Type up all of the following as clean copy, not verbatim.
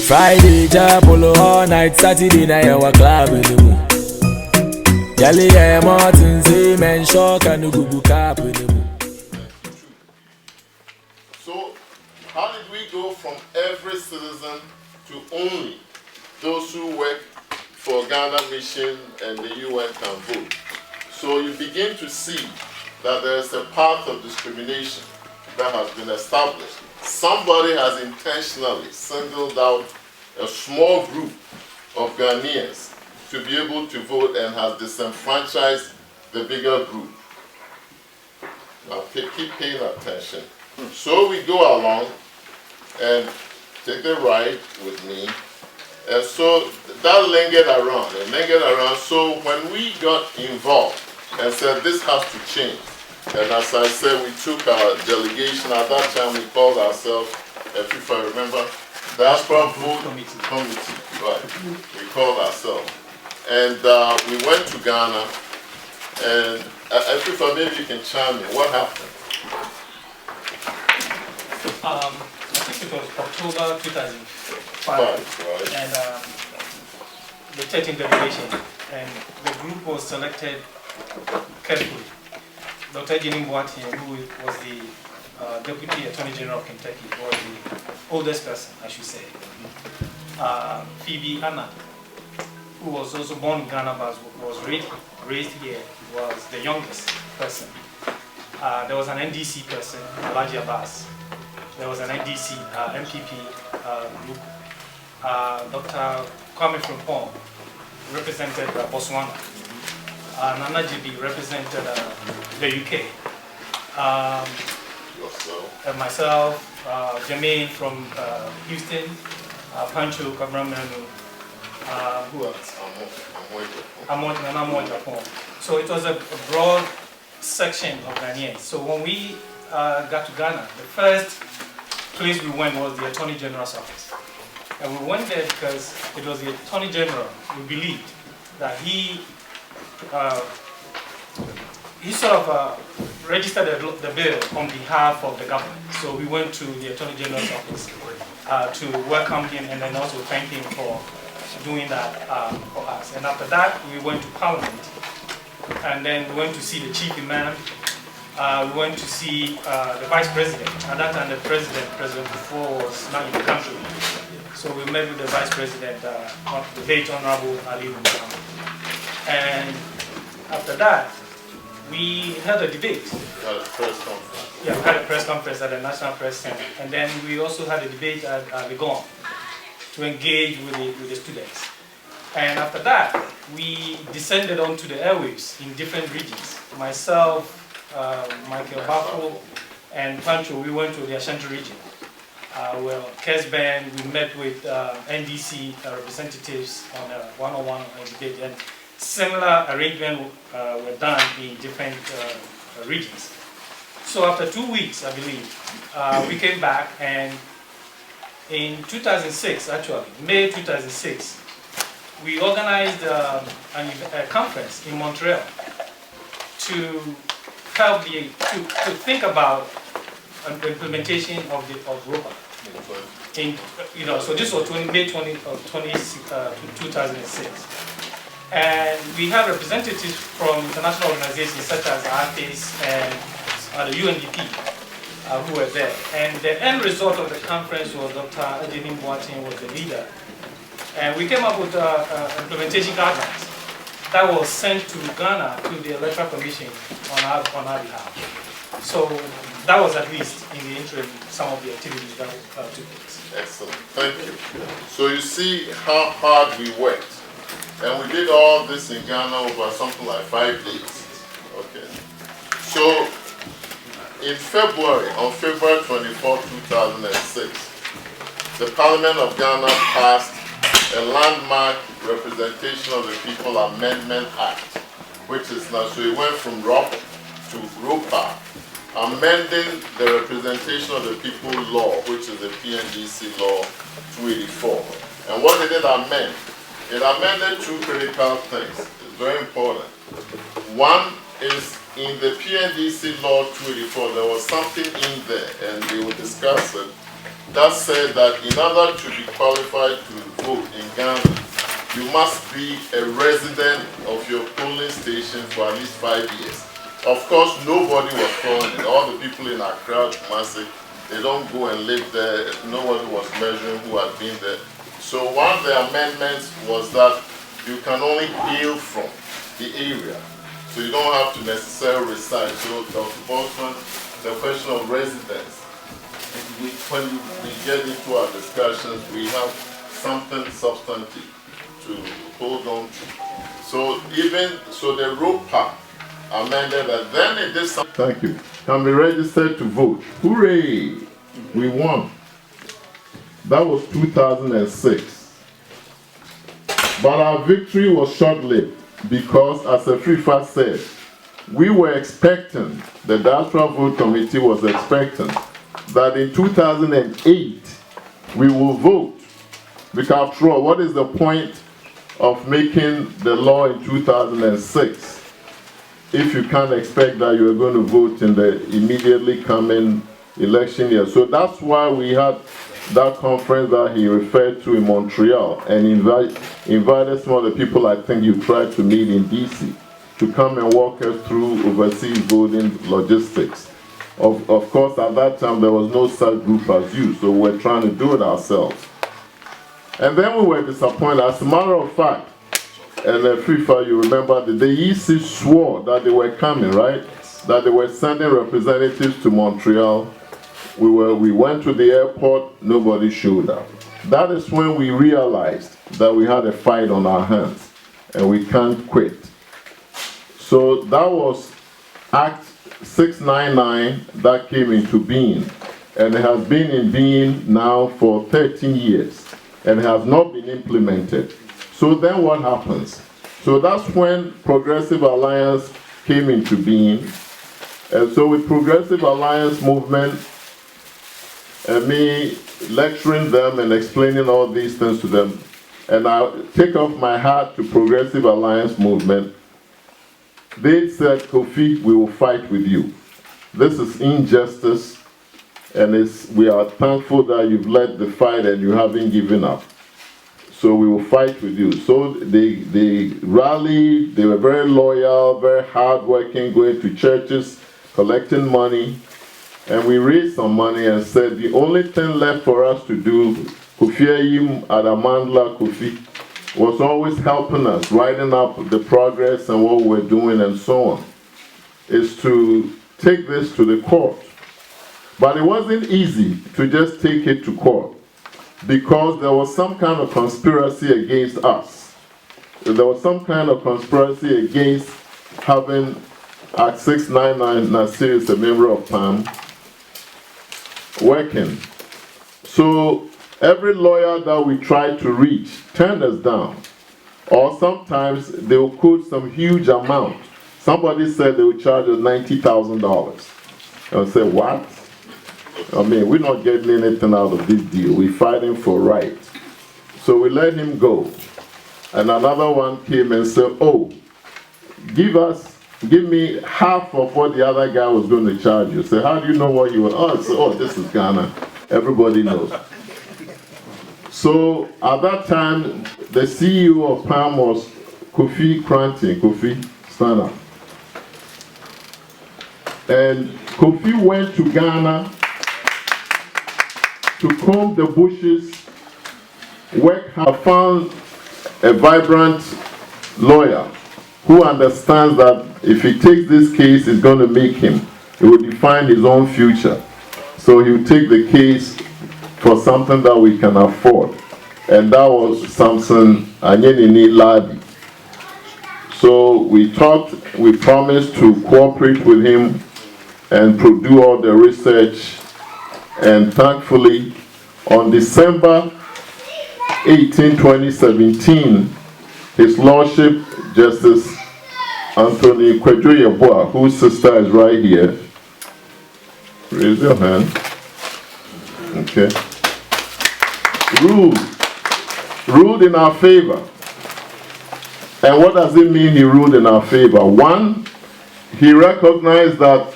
Friday, Japolo all night, Saturday night, our club in the moon. GLA, Martin, men shock and Gugu cap in the moon. So, how did we go from every citizen to only those who work for Ghana Mission and the UN can vote? So you begin to see that there's a path of discrimination that has been established. Somebody has intentionally singled out a small group of Ghanaians to be able to vote and has disenfranchised the bigger group. Now keep paying attention. So we go along and take the ride with me. And so that lingered around. So when we got involved and said this has to change, and as I said, we took our delegation. At that time, we called ourselves, if I remember, Diaspora Vote Committee. Right, we called ourselves. And we went to Ghana, and if maybe you can chime in, what happened? I think it was October 2005, right. and the 13th delegation, and the group was selected carefully. Dr. Ejenim Boateng, who was the Deputy Attorney General of Kentucky, or the oldest person, I should say. Phoebe Anna, who was also born in Ghana but was raised here, was the youngest person. There was an NDC person, Alhaji Abbas. There was an NDC, MPP group. Dr. Kwame Frimpong represented Botswana. Nana GB represented the UK. Myself, Jermaine from Houston, Pancho Kabramanu, who else? Amon Japan. So it was a broad section of Ghanaians. So when we got to Ghana, the first place we went was the Attorney General's office. And we went there because it was the Attorney General, we believed, that he sort of registered the bill on behalf of the government. So we went to the Attorney General's office to welcome him and then also thank him for doing that for us. And after that, we went to Parliament, and then we went to see the Chief Imam. We went to see the Vice President. At that time, the President before, was not in the country. So we met with the Vice President, the late Honorable Ali Muhammad. And after that, we had a debate. We had a press conference. Yeah, we had a press conference at the National Press Center. And then we also had a debate at Legon to engage with the students. And after that, we descended onto the airwaves in different regions. Myself, Michael Bafo, and Pancho, we went to the Ashanti region. Well, Kesben, we met with NDC representatives on a one-on-one debate. And similar arrangements were done in different regions. So after 2 weeks, I believe, we came back, and in 2006, actually, May 2006, we organized a conference in Montreal to help to think about the implementation of ROPAA. So this was May 20, 2006. And we had representatives from international organizations such as ARTIS and the UNDP who were there. And the end result of the conference was Dr. Ejenim Boateng was the leader. And we came up with implementation guidelines that was sent to Ghana to the Electoral Commission on our behalf. So that was at least in the interim some of the activities that took place. Excellent, thank you. So you see how hard we worked. And we did all this in Ghana over something like 5 days. Okay. So in February, on February 24, 2006, the Parliament of Ghana passed a landmark Representation of the People Amendment Act, which is now, so it went from ROPAA to ROPAA, amending the Representation of the People Law, which is the PNGC Law 284. And what did it amend? It amended two critical things. It's very important. One is in the PNDC Law 284, there was something in there, and we will discuss it, that said that in order to be qualified to vote in Ghana, you must be a resident of your polling station for at least 5 years. Of course, nobody was found. All the people in Accra, Kumasi, they don't go and live there. Nobody was measuring who had been there. So one of the amendments was that you can only hail from the area. So you don't have to necessarily reside. So Dr. Boltzmann, the question of residence, when we get into our discussions, we have something substantive to hold on to. So the ROPAA amended that, then it did something. Thank you. Can be registered to vote. Hooray! We won. That was 2006. But our victory was short-lived because, as the FIFA said, we were expecting, the Diaspora Vote Committee was expecting, that in 2008 we will vote. Because after all, what is the point of making the law in 2006 if you can't expect that you are going to vote in the immediately coming election year? So that's why we had that conference that he referred to in Montreal, and invited some of the people I think you tried to meet in DC to come and walk us through overseas voting logistics. Of course, at that time there was no such group as you, so we're trying to do it ourselves. And then we were disappointed. As a matter of fact, and FIFA, you remember, the EC swore that they were coming, right? That they were sending representatives to Montreal. We went to the airport, nobody showed up. That is when we realized that we had a fight on our hands and we can't quit. So that was Act 699 that came into being, and it has been in being now for 13 years and has not been implemented. So then what happens? So that's when Progressive Alliance came into being. And so with Progressive Alliance movement, and me lecturing them and explaining all these things to them, and I take off my hat to Progressive Alliance movement, they said, Kofi, we will fight with you. This is injustice, and we are thankful that you've led the fight and you haven't given up. So we will fight with you. So they rallied, they were very loyal, very hardworking, going to churches, collecting money. And we raised some money and said, the only thing left for us to do, Kofi Adamandla Kofi, was always helping us, writing up the progress and what we're doing and so on, is to take this to the court. But it wasn't easy to just take it to court, because there was some kind of conspiracy against us. There was some kind of conspiracy against having Act 699 Nasir as a member of PAM working. So every lawyer that we tried to reach turned us down. Or sometimes they will quote some huge amount. Somebody said they would charge us $90,000. I said, what? I mean, we're not getting anything out of this deal. We're fighting for right. So we let him go. And another one came and said, oh, give me half of what the other guy was going to charge you. So how do you know what you were? Oh, this is Ghana. Everybody knows. So at that time, the CEO of PAM was Kofi Cranton. Kofi, stand up. And Kofi went to Ghana to comb the bushes, work hard, found a vibrant lawyer who understands that if he takes this case, it's going to make him. It will define his own future. So he will take the case for something that we can afford. And that was Samson Anyenini Ladi. So we talked, we promised to cooperate with him and do all the research. And thankfully, on December 18, 2017, His Lordship Justice Anthony Kwadwo, whose sister is right here. Raise your hand. Okay. Ruled in our favor. And what does it mean he ruled in our favor? One, he recognized that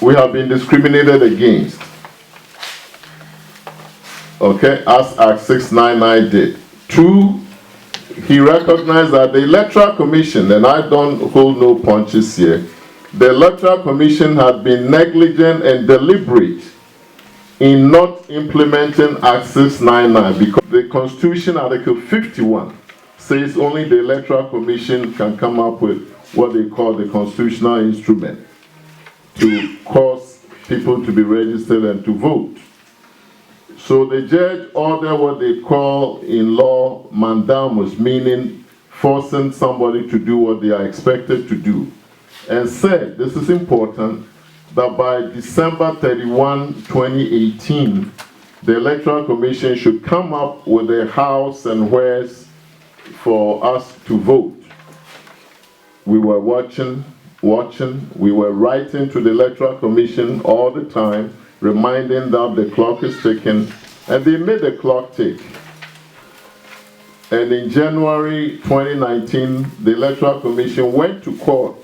we have been discriminated against. Okay, as Act 699 did. 2, he recognized that the Electoral Commission, and I don't hold no punches here, the Electoral Commission had been negligent and deliberate in not implementing Act 699 because the Constitution, Article 51, says only the Electoral Commission can come up with what they call the constitutional instrument to cause people to be registered and to vote. So the judge ordered what they call in law mandamus, meaning forcing somebody to do what they are expected to do, and said, this is important, that by December 31, 2018, the Electoral Commission should come up with a hows and wheres for us to vote. We were watching, we were writing to the Electoral Commission all the time, reminding them the clock is ticking, and they made the clock tick. And in January 2019, the Electoral Commission went to court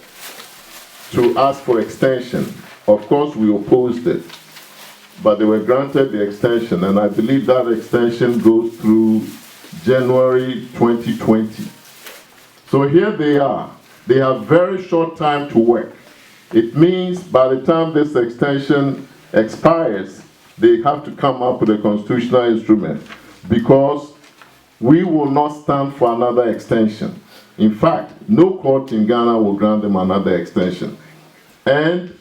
to ask for extension. Of course, we opposed it, but they were granted the extension, and I believe that extension goes through January 2020. So here they are. They have very short time to work. It means by the time this extension expires, they have to come up with a constitutional instrument, because we will not stand for another extension. In fact, no court in Ghana will grant them another extension. And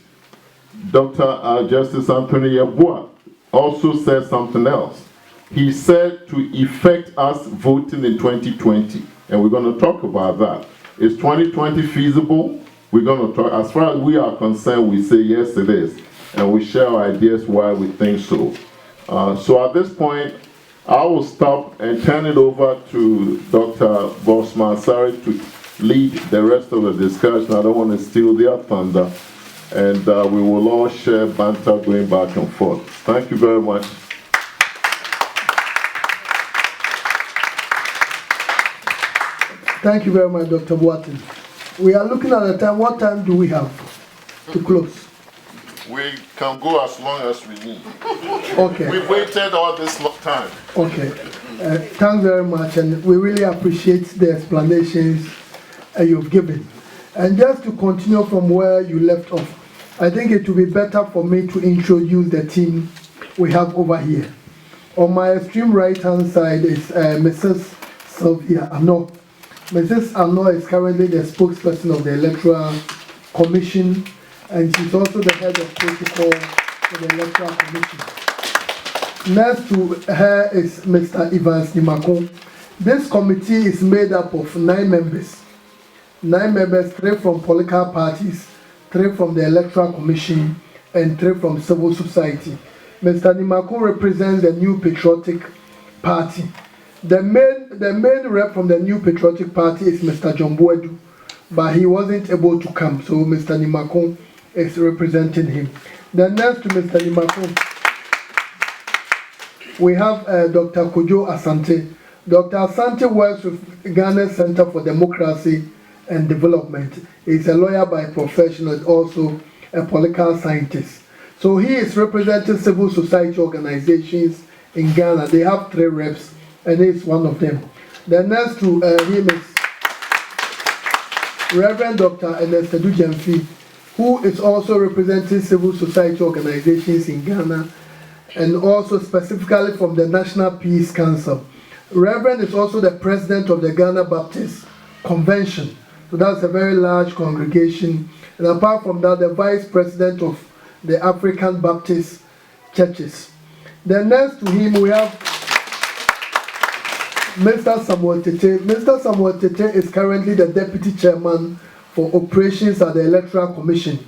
Dr. Justice Anthony Yeboah also said something else. He said to effect us voting in 2020, and we're going to talk about that. Is 2020 feasible? We're going to talk. As far as we are concerned, we say yes, it is. And we share our ideas why we think so. So at this point, I will stop and turn it over to Dr. Bosman Sari to lead the rest of the discussion. I don't want to steal their thunder. And we will all share banter going back and forth. Thank you very much. Thank you very much, Dr. Boateng. We are looking at the time. What time do we have to close? We can go as long as we need. Okay. We waited all this long time. Okay. Thanks very much, and we really appreciate the explanations you've given. And just to continue from where you left off, I think it will be better for me to introduce the team we have over here. On my extreme right-hand side is Mrs. Sylvia Ano. Mrs. Ano is currently the spokesperson of the Electoral Commission, and she's also the head of protocol for the Electoral Commission. Next to her is Mr. Evans Nimako. This committee is made up of 9 members. 9 members, 3 from political parties, 3 from the Electoral Commission, and 3 from civil society. Mr. Nimako represents the New Patriotic Party. The main rep from the New Patriotic Party is Mr. John Boadu, but he wasn't able to come, so Mr. Nimako is representing him. Then next to Mr. Nimako, we have Dr. Kojo Asante. Dr. Asante works with Ghana Center for Democracy and Development. He's a lawyer by profession and also a political scientist. So he is representing civil society organizations in Ghana. They have 3 reps, and he's one of them. The next to him is Reverend Dr. Ernest Jemfi, who is also representing civil society organizations in Ghana, and also specifically from the National Peace Council. Reverend is also the president of the Ghana Baptist Convention. So that's a very large congregation. And apart from that, the vice president of the African Baptist Churches. Then next to him, we have Mr. Samuel Tete. Mr. Samuel Tete is currently the deputy chairman for operations at the Electoral Commission.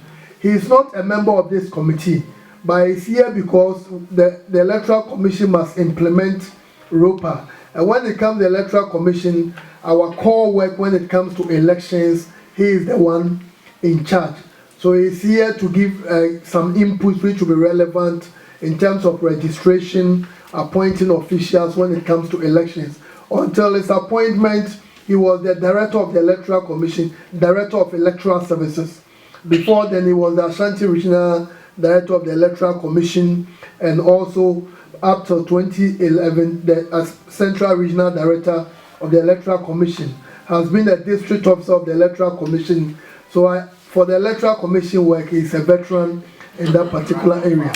He is not a member of this committee, but he's here because the Electoral Commission must implement ROPAA. And when it comes to the Electoral Commission, our core work when it comes to elections, he is the one in charge. So he's here to give some input which will be relevant in terms of registration, appointing officials when it comes to elections. Until his appointment, he was the director of the Electoral Commission, director of electoral services. Before then, he was the Ashanti Regional Director of the Electoral Commission, and also up till 2011, the Central Regional Director of the Electoral Commission. Has been a district officer of the Electoral Commission. So for the Electoral Commission work, he's a veteran in that particular area.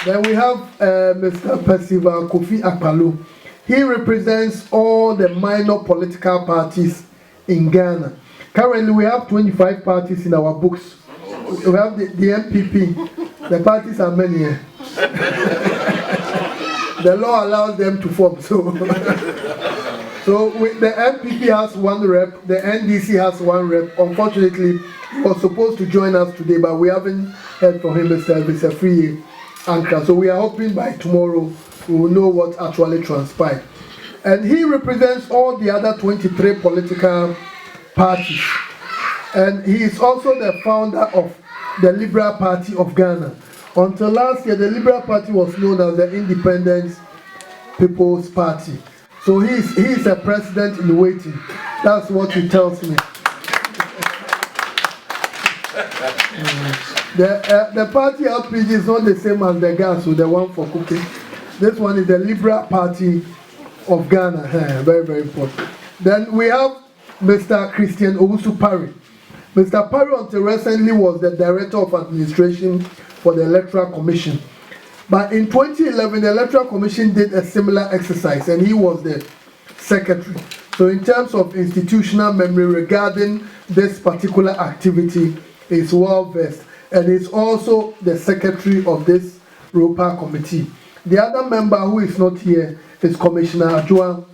Then we have Mr. Percival Kofi Akpalo. He represents all the minor political parties in Ghana. Currently, we have 25 parties in our books. We have the MPP. The parties are many here. The law allows them to form. So the MPP has one rep, the NDC has one rep. Unfortunately, he was supposed to join us today, but we haven't heard from him. Mr. Free Anchor. So we are hoping by tomorrow we will know what actually transpired. And he represents all the other 23 political parties. And he is also the founder of the Liberal Party of Ghana. Until last year, the Liberal Party was known as the Independent People's Party. So he is a president in waiting. That's what he tells me. The party LPG is not the same as the gas, so the one for cooking. This one is the Liberal Party of Ghana. Very, very important. Then we have Mr. Christian Owusu Parry. Mr. Parry until recently was the Director of Administration for the Electoral Commission. But in 2011, the Electoral Commission did a similar exercise, and he was the Secretary. So in terms of institutional memory regarding this particular activity, is well versed, and is also the Secretary of this ROPAA committee. The other member who is not here is Commissioner Adjoa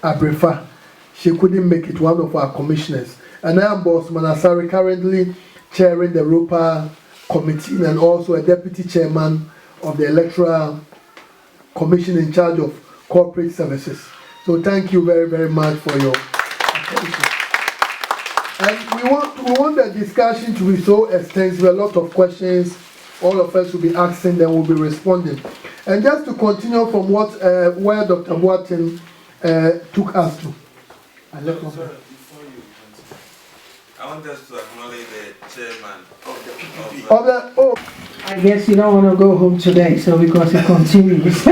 Abrefa. She couldn't make it, one of our commissioners. And I am Boss Manasari, currently chairing the ROPAA committee and also a deputy chairman of the Electoral Commission in charge of corporate services. So thank you very, very much for your attention. And we want the discussion to be so extensive, a lot of questions, all of us will be asking, then we'll be responding. And just to continue from what where Dr. Boateng took us to. Sorry, before you continue, I want us to acknowledge the chairman of the I guess you don't want to go home today, so because it continues.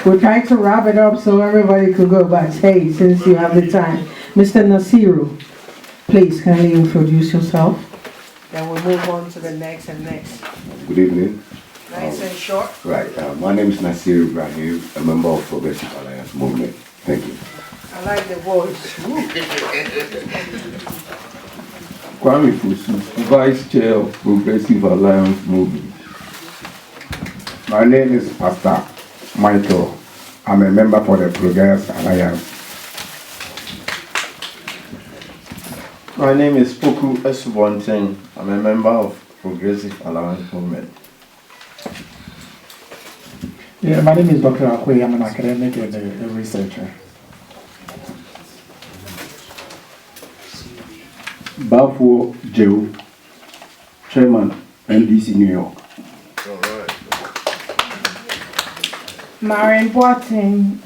We're trying to wrap it up so everybody could go, but hey, since you have the time. Mr. Nasiru, please kindly introduce yourself. Then we'll move on to the next and next. Good evening. Nice and short. Right, my name is Nasir Ibrahim, a member of Progressive Alliance Movement. Thank you. I like the voice. Kwame Fusu, Vice Chair of Progressive Alliance Movement. My name is Pastor Michael. I'm a member for the Progressive Alliance. My name is Poku Esubonten. I'm a member of Progressive Alliance Movement. Yeah, my name is Dr. Akwe. I'm an academic and a researcher. Bafo Joe, Chairman, NDC New York. All right. Marion Boateng,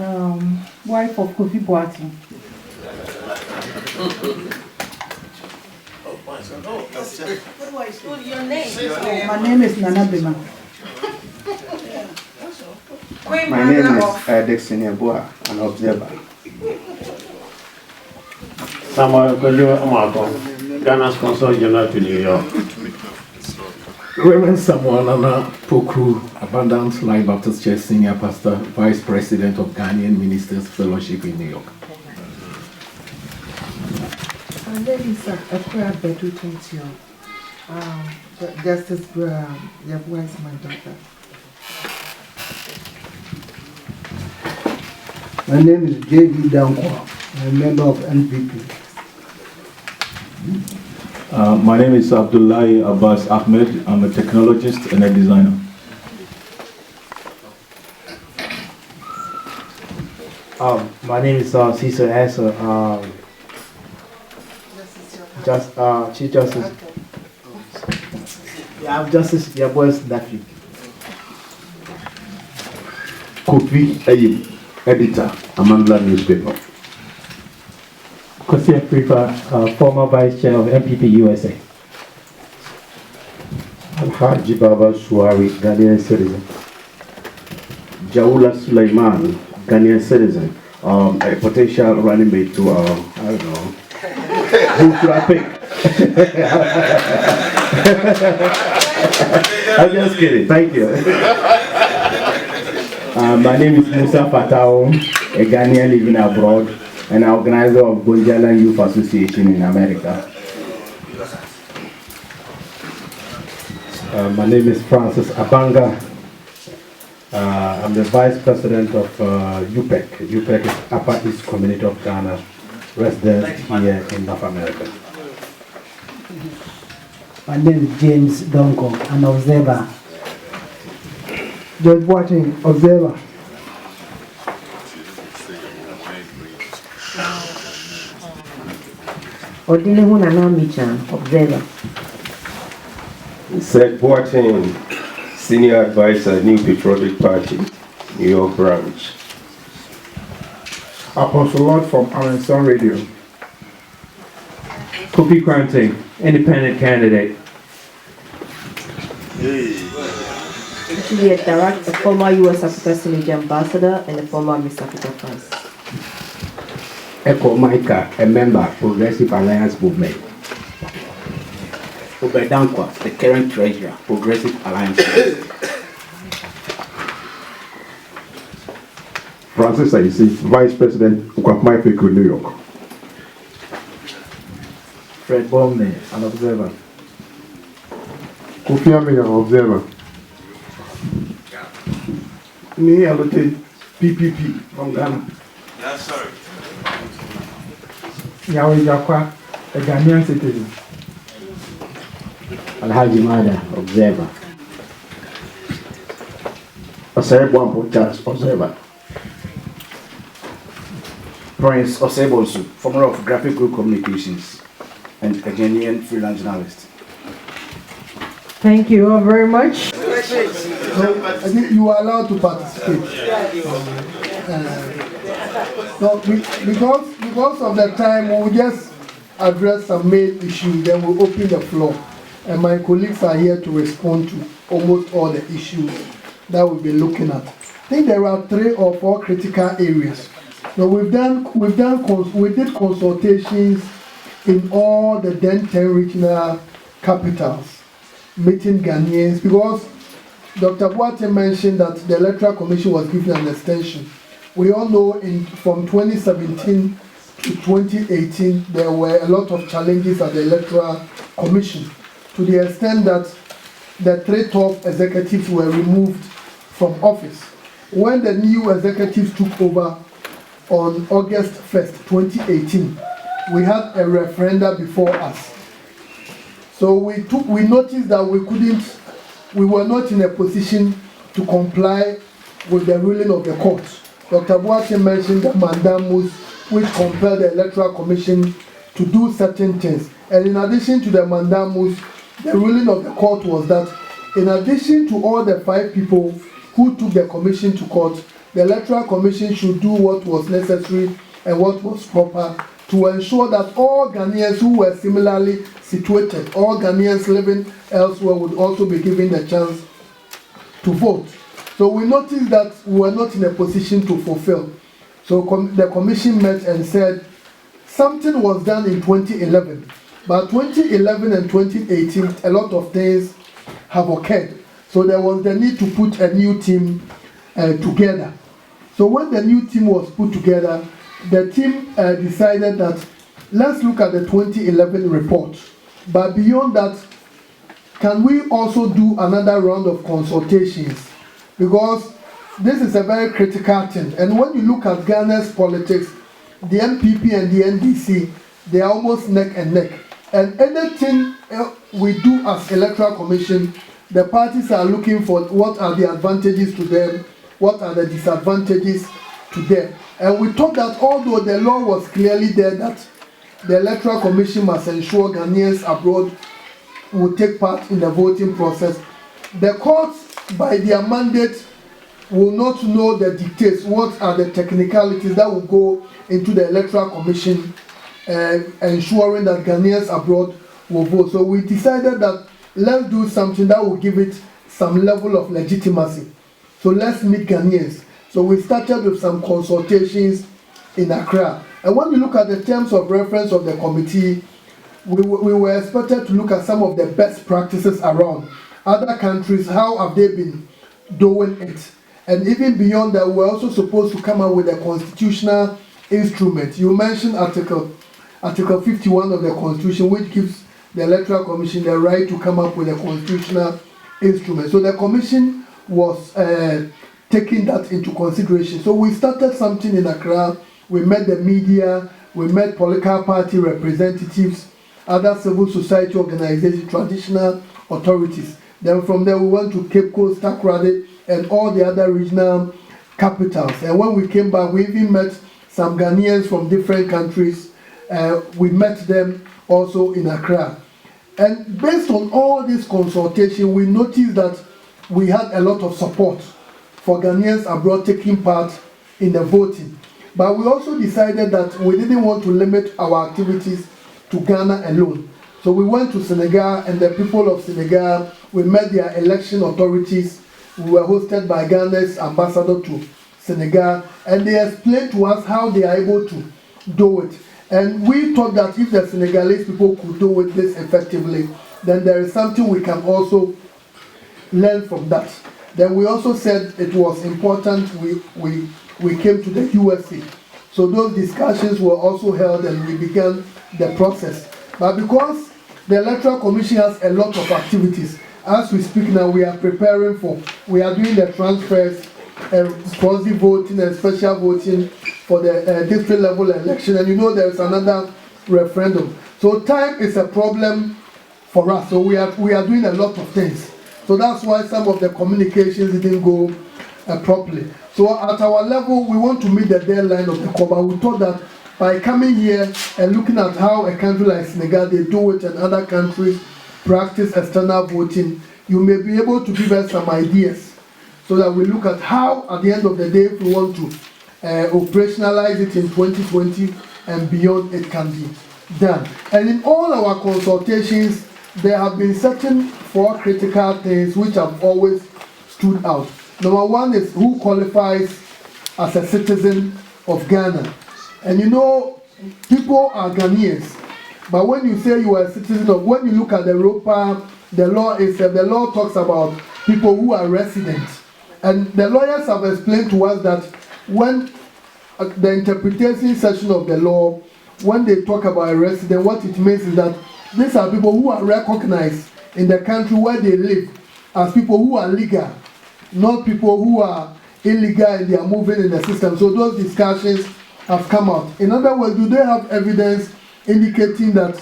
wife of Kofi Boateng. What your name? My name is Nana Bima. My name is Dixon Yabua, an observer. Samuel Kojo Amako, Ghana's Consul General to New York. Reverend Samuel Nana Poku, Abundant Life Baptist Church Senior Pastor, Vice President of Ghanaian Ministers Fellowship in New York. And then is a prayer bedroom 20. Justice Yabua is my daughter. My name is J.V. Dankwa. I'm a member of NPP. My name is Abdullahi Abbas Ahmed. I'm a technologist and a designer. My name is Cecil Asa. Chief Justice. Yeah, I'm Justice Yaboy's nephew. Kofi Ayim, editor, Amandla newspaper. Kosia Prifa, former Vice Chair of MPP USA. Alhaji Baba Suari, Ghanaian citizen. Jaula Sulaiman, Ghanaian citizen. A potential running mate to, I don't know, who should I pick? I'm just kidding, thank you. My name is Musa Fatao, a Ghanaian living abroad, and organizer of Gonjala Youth Association in America. My name is Francis Abanga. I'm the Vice President of UPEC. UPEC is Upper East Community of Ghana, resident here in North America. My name is James Donko, an observer. George Watching, observer. Odile Hunana Michan, observer. Seth Boateng, Senior Advisor, New Patriotic Party, New York branch. Apostle Lord from Aranson Radio. Kofi Kwante, independent candidate. Juliet Darak, a former U.S. Africa Synergy Ambassador and a former Miss Africa France. Echo Micah, a member, Progressive Alliance Movement. Obedankwa, the current treasurer, Progressive Alliance. Francis Aisi, Vice President, Ukwapmai Feku, New York. Fred Bomney, an observer. Kofi Amina, observer. Me, Alote, PPP from Ghana. Yes, sir. Yahweh Jakwa, a Ghanaian citizen. Alhaji Mada, observer. Osebo Charles, observer. Prince Osebonsu, former of Graphic Group Communications and a Ghanaian freelance journalist. Thank you all very much. So, I think you are allowed to participate. Because of the time, we'll just address some main issues, then we'll open the floor. And my colleagues are here to respond to almost all the issues that we'll be looking at. I think there are 3 or 4 critical areas. So we did consultations in all the then 10 regional capitals, meeting Ghanaians, because Dr. Boateng mentioned that the Electoral Commission was given an extension. We all know from 2017 to 2018, there were a lot of challenges at the Electoral Commission, to the extent that the 3 top executives were removed from office. When the new executives took over on August 1st, 2018, we had a referendum before us. So we noticed that we were not in a position to comply with the ruling of the court. Dr. Boateng mentioned the mandamus, which compelled the Electoral Commission to do certain things. And in addition to the mandamus, the ruling of the court was that in addition to all the 5 people who took the commission to court, the Electoral Commission should do what was necessary and what was proper to ensure that all Ghanaians who were similarly situated, all Ghanaians living elsewhere, would also be given the chance to vote. So we noticed that we were not in a position to fulfill. So the commission met and said something was done in 2011, but 2011 and 2018, a lot of things have occurred. So there was the need to put a new team together. So when the new team was put together, the team decided that let's look at the 2011 report. But beyond that, can we also do another round of consultations? Because this is a very critical thing. And when you look at Ghana's politics, the NPP and the NDC, they are almost neck and neck. And anything we do as Electoral Commission, the parties are looking for what are the advantages to them, what are the disadvantages to them. And we thought that although the law was clearly there that the Electoral Commission must ensure Ghanaians abroad will take part in the voting process, the courts, by their mandate, will not know the details, what are the technicalities that will go into the Electoral Commission ensuring that Ghanaians abroad will vote. So we decided that let's do something that will give it some level of legitimacy. So let's meet Ghanaians. So we started with some consultations in Accra. And when you look at the terms of reference of the committee, we were expected to look at some of the best practices around other countries. How have they been doing it? And even beyond that, we're also supposed to come up with a constitutional instrument. You mentioned Article 51 of the Constitution, which gives the Electoral Commission the right to come up with a constitutional instrument. So the Commission was taking that into consideration. So we started something in Accra. We met the media, we met political party representatives, other civil society organizations, traditional authorities. Then from there we went to Cape Coast, Takoradi, and all the other regional capitals. And when we came back, we even met some Ghanaians from different countries. We met them also in Accra. And based on all this consultation, we noticed that we had a lot of support for Ghanaians abroad taking part in the voting. But we also decided that we didn't want to limit our activities to Ghana alone. So we went to Senegal, and the people of Senegal, we met their election authorities. We were hosted by Ghana's ambassador to Senegal, and they explained to us how they are able to do it. And we thought that if the Senegalese people could do it this effectively, then there is something we can also learn from that. Then we also said it was important we came to the USA. So those discussions were also held, and we began the process. But because the Electoral Commission has a lot of activities, as we speak now, we are preparing we are doing the transfers, proxy voting and special voting for the district level election. And you know there is another referendum. So time is a problem for us. So we are doing a lot of things. So that's why some of the communications didn't go properly. So at our level, we want to meet the deadline of the COBA. We thought that by coming here and looking at how a country like Senegal, they do it, and other countries practice external voting, you may be able to give us some ideas so that we look at how, at the end of the day, if we want to operationalize it in 2020 and beyond, it can be done. And in all our consultations, there have been certain 4 critical things which have always stood out. Number 1 is who qualifies as a citizen of Ghana. And you know, people are Ghanaians, but when you say you are a citizen of, when you look at the ROPAA, the law talks about people who are residents. And the lawyers have explained to us that when the interpretation section of the law, when they talk about a resident, what it means is that these are people who are recognized in the country where they live as people who are legal, not people who are illegal and they are moving in the system. So those discussions have come out. In other words, do they have evidence indicating that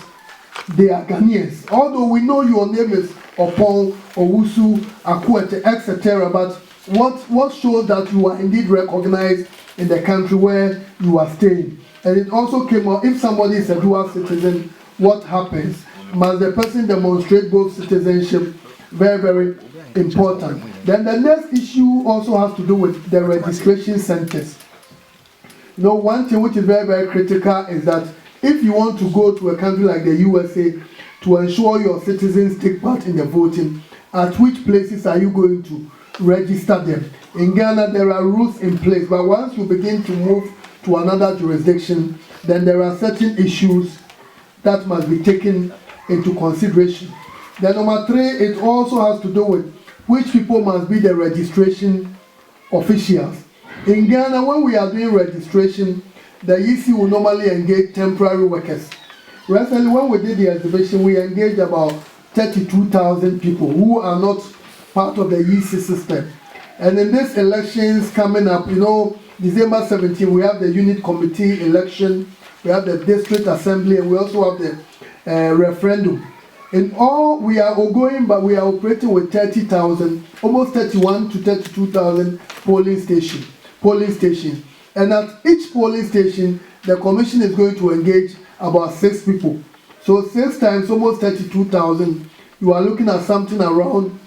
they are Ghanaians? Although we know your name is Opon, Owusu, Akwete, etc., but what shows that you are indeed recognized in the country where you are staying? And it also came out, if somebody is a dual citizen, what happens? Must the person demonstrate both citizenship? Very, very important. Then the next issue also has to do with the registration centers. You know, one thing which is very, very critical is that if you want to go to a country like the USA to ensure your citizens take part in the voting, at which places are you going to register them? In Ghana, there are rules in place, but once you begin to move to another jurisdiction, then there are certain issues that must be taken into consideration. Then number 3, it also has to do with which people must be the registration officials. In Ghana, when we are doing registration, the EC will normally engage temporary workers. Recently, when we did the exhibition, we engaged about 32,000 people who are not part of the EC system. And in these elections coming up, you know, December 17, we have the unit committee election, we have the district assembly, and we also have the referendum. In all, we are ongoing, but we are operating with 30,000, almost 31 to 32,000 polling stations. And at each polling station, the commission is going to engage about 6 people. So 6 times almost 32,000, you are looking at something around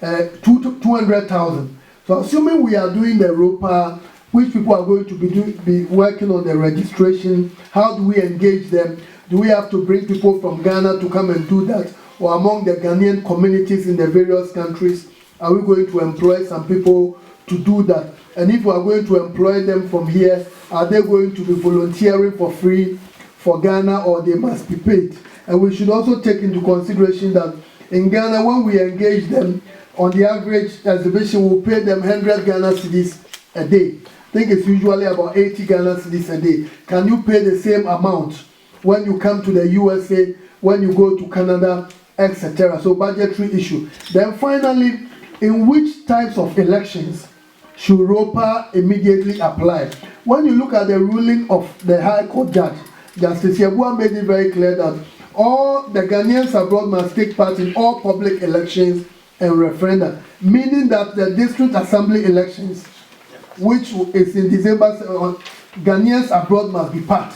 200,000. So assuming we are doing the ROPAA which people are going to be working on the registration, how do we engage them, do we have to bring people from Ghana to come and do that, or among the Ghanaian communities in the various countries, are we going to employ some people to do that? And if we are going to employ them from here, are they going to be volunteering for free for Ghana, or they must be paid? And we should also take into consideration that in Ghana, when we engage them, on the average exhibition, we'll pay them 100 Ghana cedis a day. I think it's usually about 80 Ghana cedis a day. Can you pay the same amount when you come to the USA, when you go to Canada, etc.? So budgetary issue. Then finally, in which types of elections should ROPAA immediately apply? When you look at the ruling of the High Court judge, Justice Yabua made it very clear that all the Ghanaians abroad must take part in all public elections and referenda, meaning that the district assembly elections, which is in December, Ghanaians abroad must be part.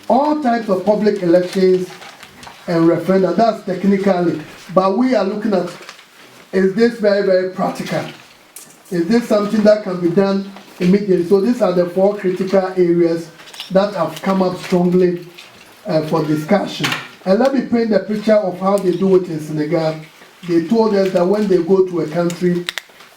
All types of public elections and referenda, that's technically. But we are looking at, is this very, very practical? Is this something that can be done immediately? So these are the 4 critical areas that have come up strongly for discussion. And let me paint the picture of how they do it in Senegal. They told us that when they go to a country,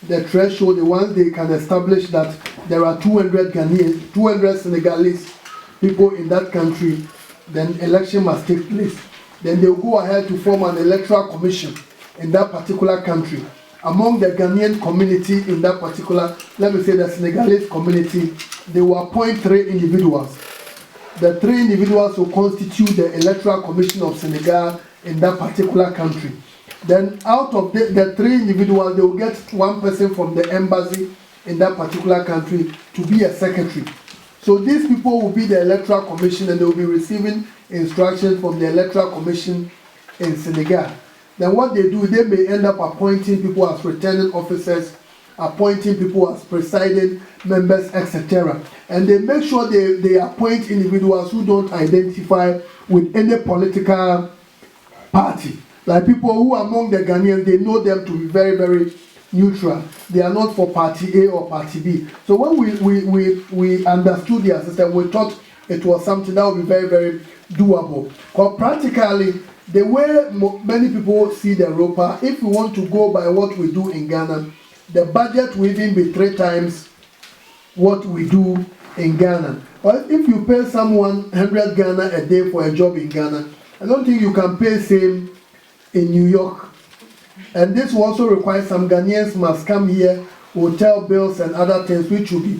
the threshold, the ones they can establish that there are 200 Ghanaians, 200 Senegalese people in that country, then election must take place. Then they'll go ahead to form an electoral commission in that particular country. Among the Ghanaian community in that particular, let me say the Senegalese community, they will appoint 3 individuals. The 3 individuals will constitute the Electoral Commission of Senegal in that particular country. Then out of the 3 individuals, they will get 1 person from the embassy in that particular country to be a secretary. So these people will be the Electoral Commission, and they will be receiving instructions from the Electoral Commission in Senegal. Then what they do, they may end up appointing people as returning officers, appointing people as presiding members, etc. And they make sure they appoint individuals who don't identify with any political party. Like people who among the Ghanaians, they know them to be very, very neutral. They are not for party A or party B. So when we understood their system, we thought it was something that would be very, very doable. Because practically, the way many people see the ROPAA, if we want to go by what we do in Ghana, the budget will even be 3 times what we do in Ghana. But if you pay someone 100 Ghana a day for a job in Ghana, I don't think you can pay same in New York. And this will also require some Ghanaians must come here, hotel bills and other things, which will be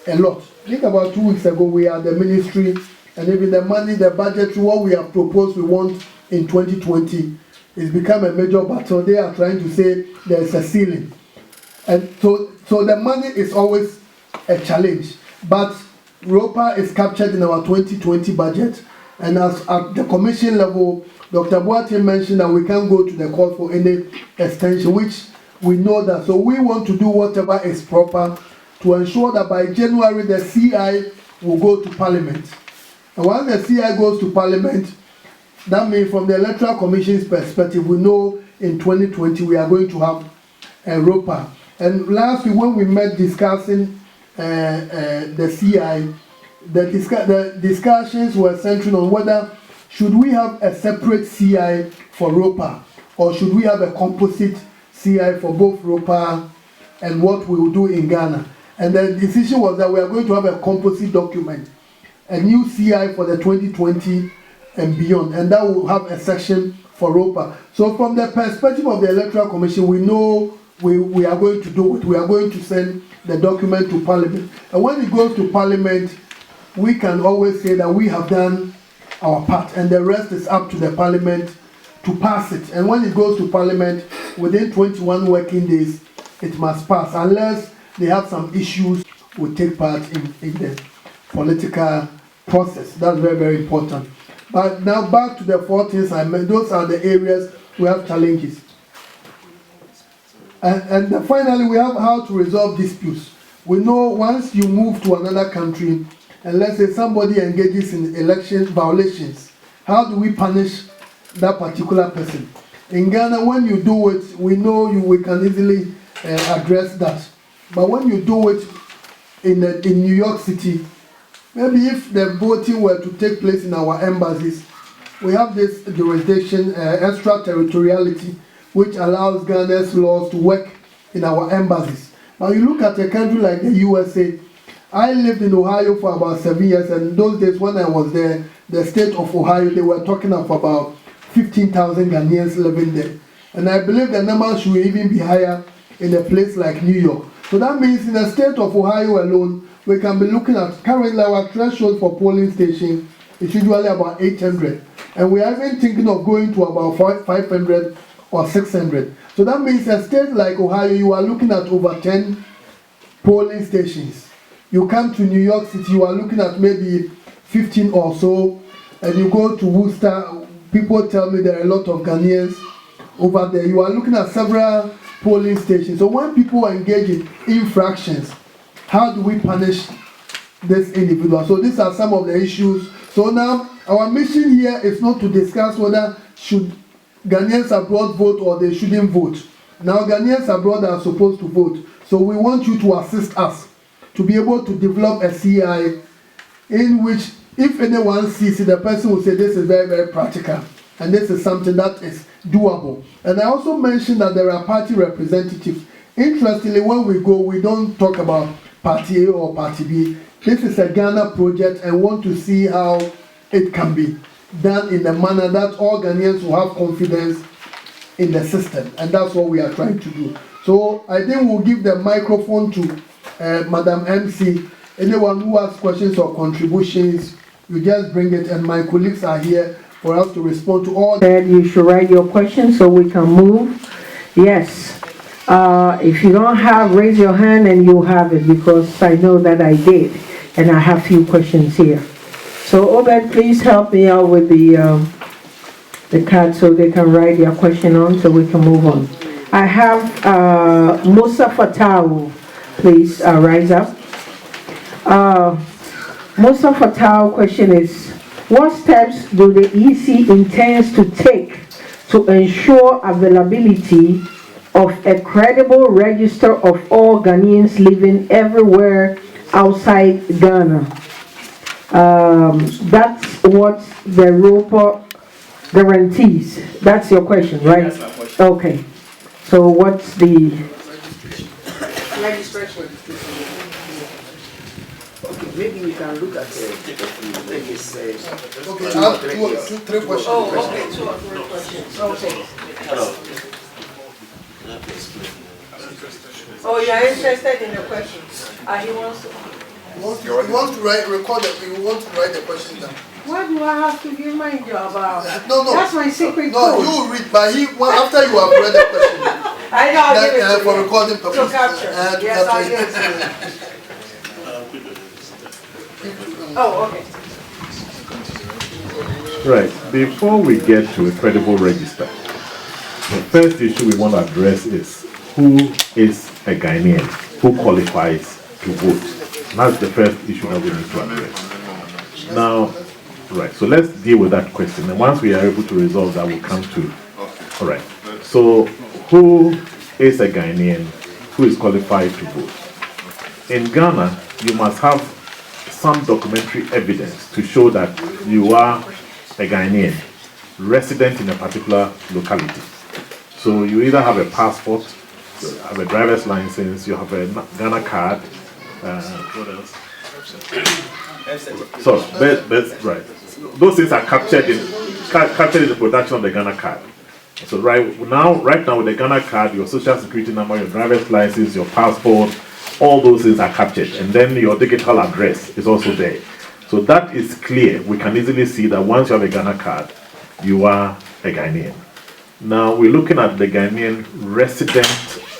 a lot. I think about 2 weeks ago, we had the ministry, and even the money, the budget, what we have proposed we want in 2020, it's become a major battle. They are trying to say there is a ceiling. And so the money is always a challenge. But ROPAA is captured in our 2020 budget. And as at the commission level, Dr. Boateng mentioned that we can't go to the court for any extension, which we know that. So we want to do whatever is proper to ensure that by January the CI will go to Parliament. And once the CI goes to Parliament, that means from the Electoral Commission's perspective, we know in 2020 we are going to have a ROPAA. And last week when we met discussing the CI, the discussions were centering on whether should we have a separate CI for ROPAA, or should we have a composite CI for both ROPAA and what we will do in Ghana. And the decision was that we are going to have a composite document, a new CI for the 2020 and beyond, and that will have a section for ROPAA. So from the perspective of the Electoral Commission, we know we are going to do it. We are going to send the document to Parliament. And when it goes to Parliament, we can always say that we have done our part, and the rest is up to the Parliament to pass it. And when it goes to Parliament, within 21 working days, it must pass, unless they have some issues, will take part in the political process. That's very, very important. But now back to the 4 things I meant. Those are the areas we have challenges. And finally, we have how to resolve disputes. We know once you move to another country, and let's say somebody engages in election violations, how do we punish that particular person? In Ghana, when you do it, we know we can easily address that. But when you do it in New York City, maybe if the voting were to take place in our embassies, we have this jurisdiction, extraterritoriality, which allows Ghana's laws to work in our embassies. Now you look at a country like the USA. I lived in Ohio for about 7 years, and in those days when I was there, the state of Ohio, they were talking of about 15,000 Ghanaians living there. And I believe the number should even be higher in a place like New York. So that means in the state of Ohio alone, we can be looking at currently our threshold for polling station is usually about 800. And we are even thinking of going to about 500 or 600. So that means a state like Ohio, you are looking at over 10 polling stations. You come to New York City, you are looking at maybe 15 or so. And you go to Worcester, people tell me there are a lot of Ghanaians over there. You are looking at several polling stations. So when people engage in infractions, how do we punish this individual? So these are some of the issues. So now our mission here is not to discuss whether should Ghanaians abroad vote or they shouldn't vote. Now Ghanaians abroad are supposed to vote. So we want you to assist us to be able to develop a CI in which if anyone sees it, the person will say this is very, very practical and this is something that is doable. And I also mentioned that there are party representatives. Interestingly, when we go, we don't talk about Party A or Party B. This is a Ghana project and want to see how it can be done in a manner that all Ghanaians will have confidence in the system. And that's what we are trying to do. So I think we'll give the microphone to Madam MC. Anyone who has questions or contributions, you just bring it, and my colleagues are here for us to respond to all. You should write your questions so we can move. Yes. If you don't have, raise your hand and you'll have it, because I know that I did, and I have few questions here. So Obed, please help me out with the card so they can write their question on so we can move on. I have Musa Fatau, please rise up. Musa Fatau question is, what steps do the EC intends to take to ensure availability of a credible register of all Ghanaians living everywhere outside Ghana? That's what the ROPAA guarantees. That's your question, right? That's my question. Okay. So what's the registration? Okay, maybe we can look at it. Okay, I have three questions. Oh, okay, 2 or 3 questions. Okay. Hello. Oh, you're interested in the questions. He wants to. He wants to record it. We want to write the question down. Why do I have to give my job about? No. That's my secret No, code. you read, but after you have read the question. I know, I'll give it to for you. recording purposes. To capture. Yes, I'll give it to you. Oh, okay. Right, before we get to a credible register, the first issue we want to address is who is a Ghanaian, who qualifies to vote. And that's the first issue that we need to address. Now, right, so let's deal with that question. And once we are able to resolve that, we'll come to, all right. So, who is a Ghanaian who is qualified to vote? In Ghana, you must have some documentary evidence to show that you are a Ghanaian resident in a particular locality. So you either have a passport, you have a driver's license, you have a Ghana card, what else? So, that's right. Those things are captured in the production of the Ghana card. So right now with the Ghana card, your social security number, your driver's license, your passport, all those things are captured, and then your digital address is also there. So that is clear. We can easily see that once you have a Ghana card, you are a Ghanaian. Now we're looking at the Ghanaian resident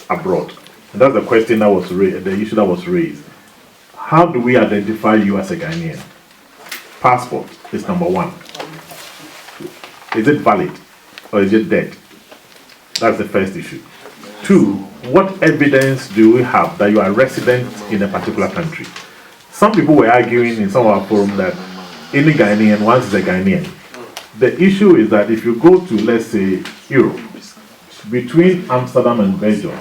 abroad, and that's the question that was raised, the issue that was raised. How do we identify you as a Ghanaian? Passport is number one. Is it valid or is it dead? That's the first issue. 2, what evidence do we have that you are resident in a particular country? Some people were arguing in some of our forum that any Ghanaian once is a Ghanaian. The issue is that if you go to, let's say, Europe, between Amsterdam and Belgium,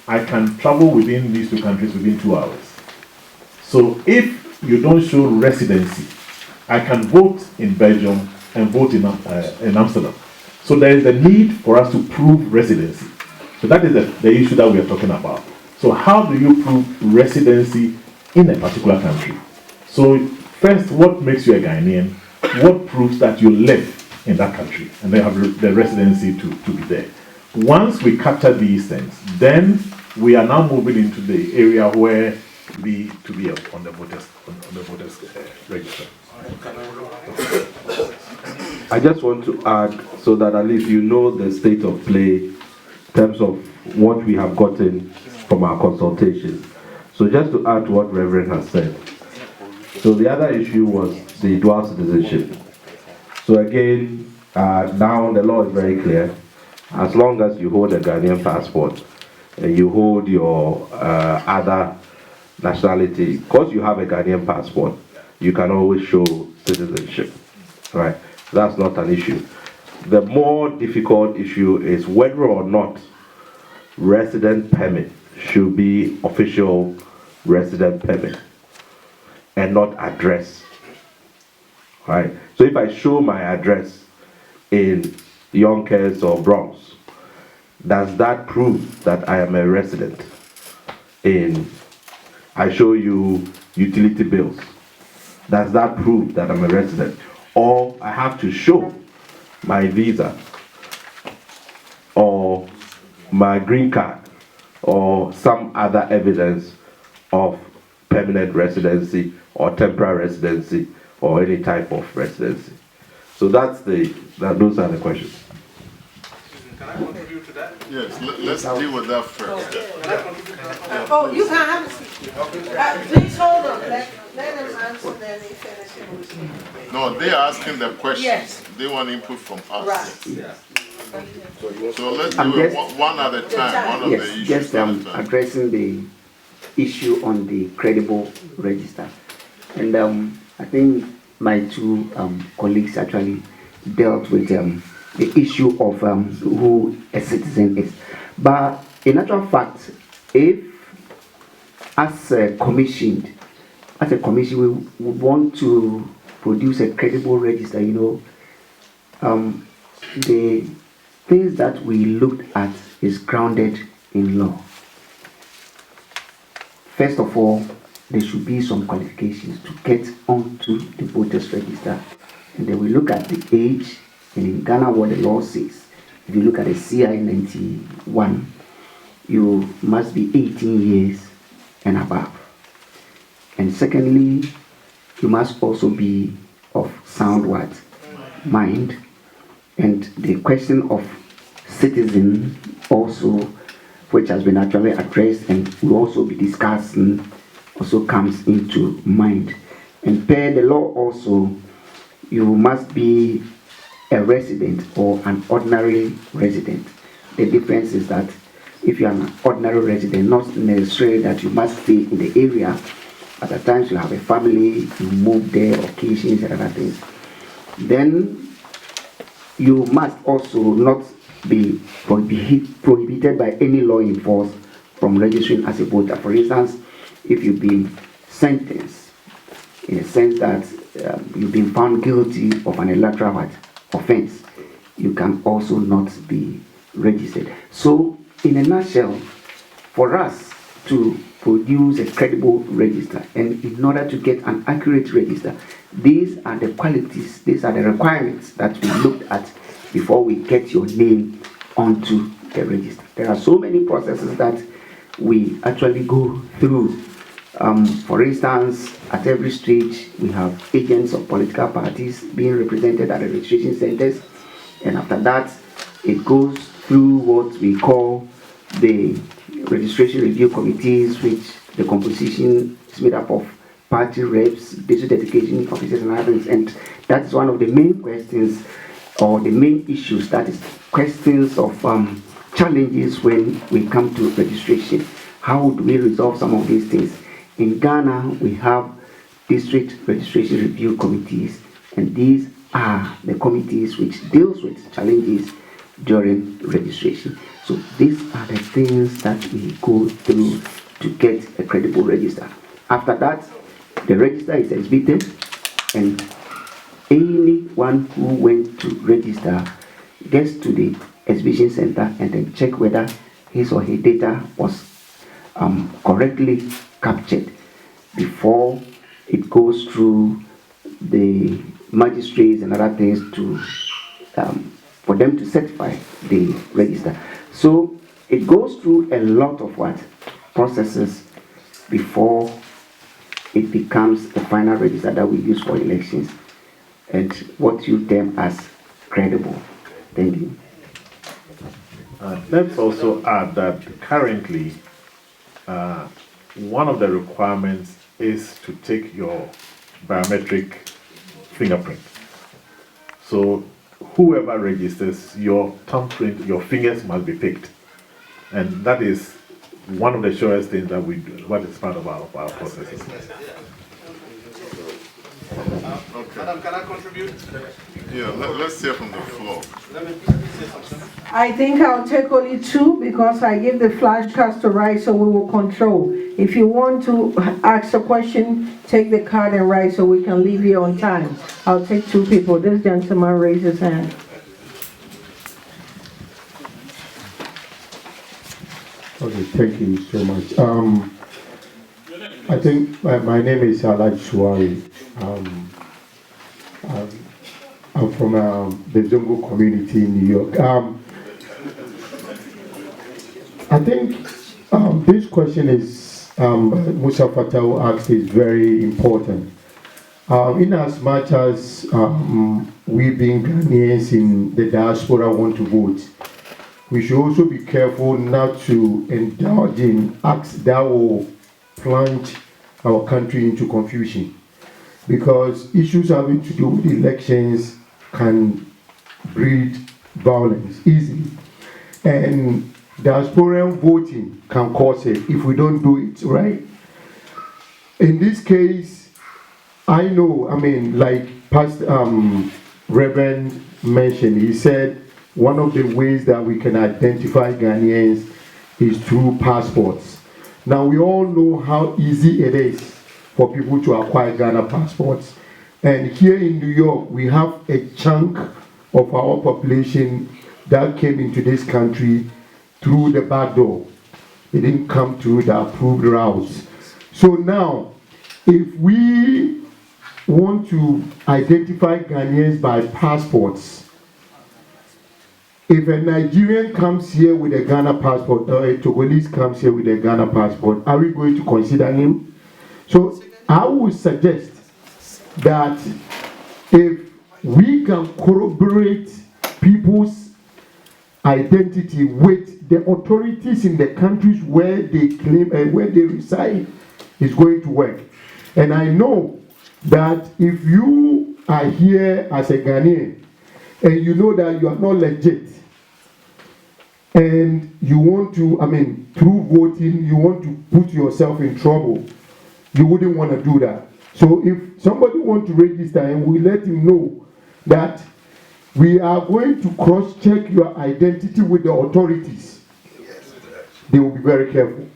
I can travel within these two countries within 2 hours. So if you don't show residency, I can vote in Belgium and vote in Amsterdam. So there is a need for us to prove residency. So that is the issue that we are talking about. So how do you prove residency in a particular country? So first, what makes you a Ghanaian? What proves that you live in that country and they have the residency to be there? Once we capture these things, then we are now moving into the area where to be on the voters register. I just want to add so that at least you know the state of play in terms of what we have gotten from our consultations. So just to add to what Reverend has said. So the other issue was the dual citizenship. So again, now the law is very clear. As long as you hold a Ghanaian passport and you hold your other nationality, because you have a Ghanaian passport, you can always show citizenship, right? That's not an issue. The more difficult issue is whether or not resident permit should be official resident permit and not address, right? So if I show my address in Yonkers or Bronx, does that prove that I am a resident? I show you utility bills, does that prove that I'm a resident? Or I have to show my visa or my green card or some other evidence of permanent residency or temporary residency or any type of residency. So those are the questions. Can I contribute to that? Yes, let's deal with that first. Oh, you can have a seat. Please hold on. Let them answer, then they finish. No, they are asking the question. Yes. They want input from us. Right. Yeah. So let's do it one at a time. One of the issues just at a time. addressing the issue on the credible register. And I think my two colleagues actually dealt with the issue of who a citizen is. But in actual fact, if as a commission we would want to produce a credible register, the things that we looked at is grounded in law. First of all, there should be some qualifications to get onto the voters register. And then we look at the age, and in Ghana what the law says. If you look at the CI 91, you must be 18 years and above. And secondly, you must also be of sound mind. And the question of citizen also, which has been actually addressed and will also be discussing, also comes into mind. And per the law also, you must be a resident or an ordinary resident. The difference is that if you are an ordinary resident, not necessarily that you must stay in the area. At the times you have a family, you move there, occasions and other things. Then you must also not be prohibited by any law enforced from registering as a voter. For instance, if you've been sentenced in a sense that you've been found guilty of an electoral offense, you can also not be registered. So in a nutshell, for us to produce a credible register, and in order to get an accurate register, these are the qualities, these are the requirements that we looked at before we get your name onto the register. There are so many processes that we actually go through. For instance, at every stage, we have agents of political parties being represented at the registration centers, and after that, it goes through what we call the registration review committees, which the composition is made up of party reps, district education officers, and others. And that's one of the main questions or the main issues, that is questions of challenges when we come to registration. How do we resolve some of these things? In Ghana, we have district registration review committees, and these are the committees which deals with challenges during registration. So these are the things that we go through to get a credible register. After that, the register is exhibited, and anyone who went to register gets to the exhibition center and then check whether his or her data was correctly captured before it goes through the magistrates and other things to for them to certify the register. So it goes through a lot of processes before it becomes a final register that we use for elections and what you term as credible. Thank you. Let's also add that currently one of the requirements is to take your biometric fingerprint. So whoever registers, your thumbprint, your fingers must be picked. And that is one of the surest things that we do, what is part of our processes. Madam, can I contribute? Yeah, let's hear from the floor. I think I'll take only 2 because I give the flashcards to write, so we will control. If you want to ask a question, take the card and write so we can leave here on time. I'll take 2 people. This gentleman raised his hand. Okay, thank you so much. I think my name is Alaj Suwari. I'm from the Zongo community in New York. I think this question is, Musa Fatau asked, is very important. In as much as we being Ghanaians in the diaspora want to vote, we should also be careful not to indulge in acts that will plunge our country into confusion. Because issues having to do with elections can breed violence easily. And diasporan voting can cause it if we don't do it right. In this case, I know, like past Reverend mentioned, he said one of the ways that we can identify Ghanaians is through passports. Now we all know how easy it is for people to acquire Ghana passports. And here in New York, we have a chunk of our population that came into this country through the back door. They didn't come through the approved routes. So now, if we want to identify Ghanaians by passports, if a Nigerian comes here with a Ghana passport or a Togolese comes here with a Ghana passport, are we going to consider him? So I would suggest that if we can corroborate people's identity with the authorities in the countries where they claim and where they reside, it's going to work. And I know that if you are here as a Ghanaian and you know that you are not legit and you want to, through voting, you want to put yourself in trouble, you wouldn't want to do that. So if somebody wants to register and we let him know that we are going to cross-check your identity with the authorities, they will be very careful.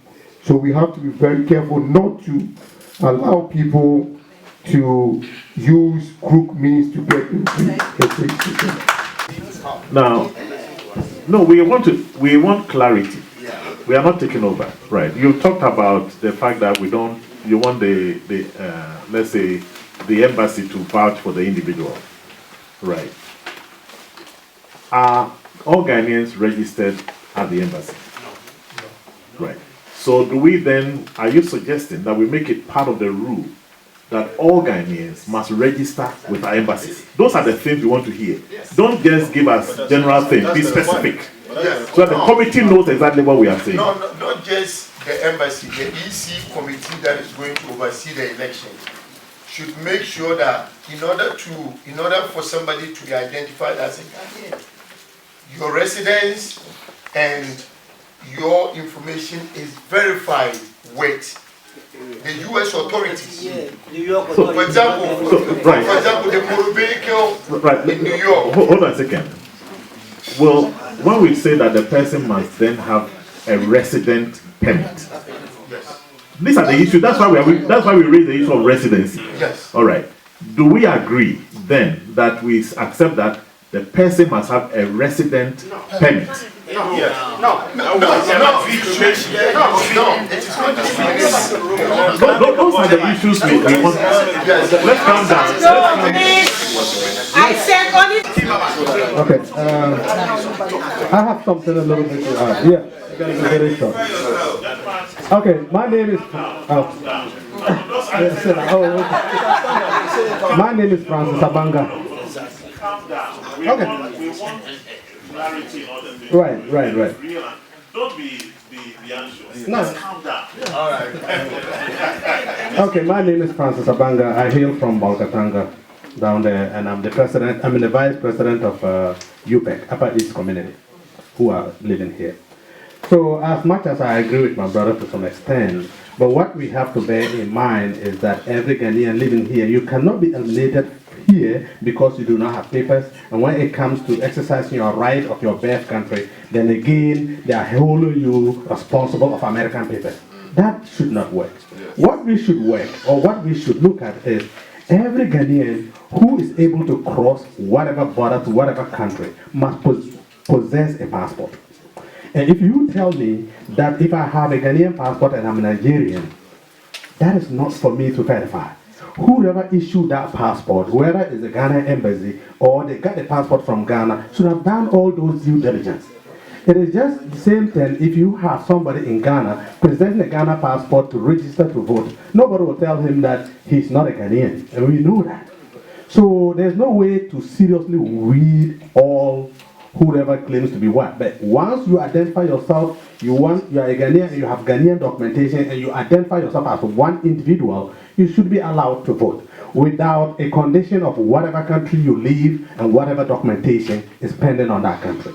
So we have to be very careful not to allow people to use crook means to get into the system. Now, no, we want clarity. We are not taking over, right? You talked about the fact that you want the let's say, the embassy to vouch for the individual, right? Are all Ghanaians registered at the embassy? Right. So do we then, are you suggesting that we make it part of the rule that all Ghanaians must register with our embassies? Those are the things we want to hear. Don't just give us general things, be specific. So the committee knows exactly what we are saying. No, not just the embassy, the EC committee that is going to oversee the election should make sure that in order for somebody to be identified as a Ghanaian, your residence and your information is verified with the U.S. authorities. New York authorities. For example, the motor vehicle in New York. Hold on a second. Well, when we say that the person must then have a resident permit, these are the issues. That's why we raise the issue of residency. Yes. All right. Do we agree then that we accept that the person must have a resident permit? No. Those are the issues we want. Let's calm down. I said only. Okay, I have something a little bit to add. Yeah, very short. Okay, my name is. My name is Francis Abanga. Okay. Right. Don't be anxious. No. Just calm down. All right. Okay, my name is Francis Abanga. I hail from Balkatanga down there, and I'm the vice president of UPEC, Upper East Community, who are living here. So as much as I agree with my brother to some extent, but what we have to bear in mind is that every Ghanaian living here, you cannot be eliminated here because you do not have papers, and when it comes to exercising your right of your birth country, then again they are holding you responsible of American papers. That should not work. What we should work, or what we should look at, is every Ghanaian who is able to cross whatever border to whatever country must possess a passport. And if you tell me that if I have a Ghanaian passport and I'm a Nigerian, that is not for me to verify. Whoever issued that passport, whether it's the Ghana embassy or they got the passport from Ghana, should have done all those due diligence. It is just the same thing if you have somebody in Ghana presenting a Ghana passport to register to vote. Nobody will tell him that he's not a Ghanaian, and we know that. So there's no way to seriously read all whoever claims to be what. But once you identify yourself, you are a Ghanaian and you have Ghanaian documentation and you identify yourself as one individual, you should be allowed to vote without a condition of whatever country you live and whatever documentation is pending on that country.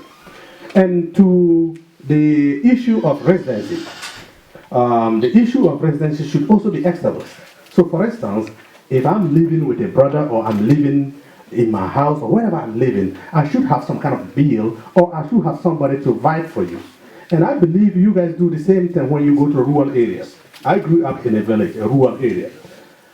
And to the issue of residency, the issue of residency should also be established. So for instance, if I'm living with a brother or I'm living in my house or wherever I'm living, I should have some kind of bill or I should have somebody to vote for you. And I believe you guys do the same thing when you go to rural areas. I grew up in a village, a rural area.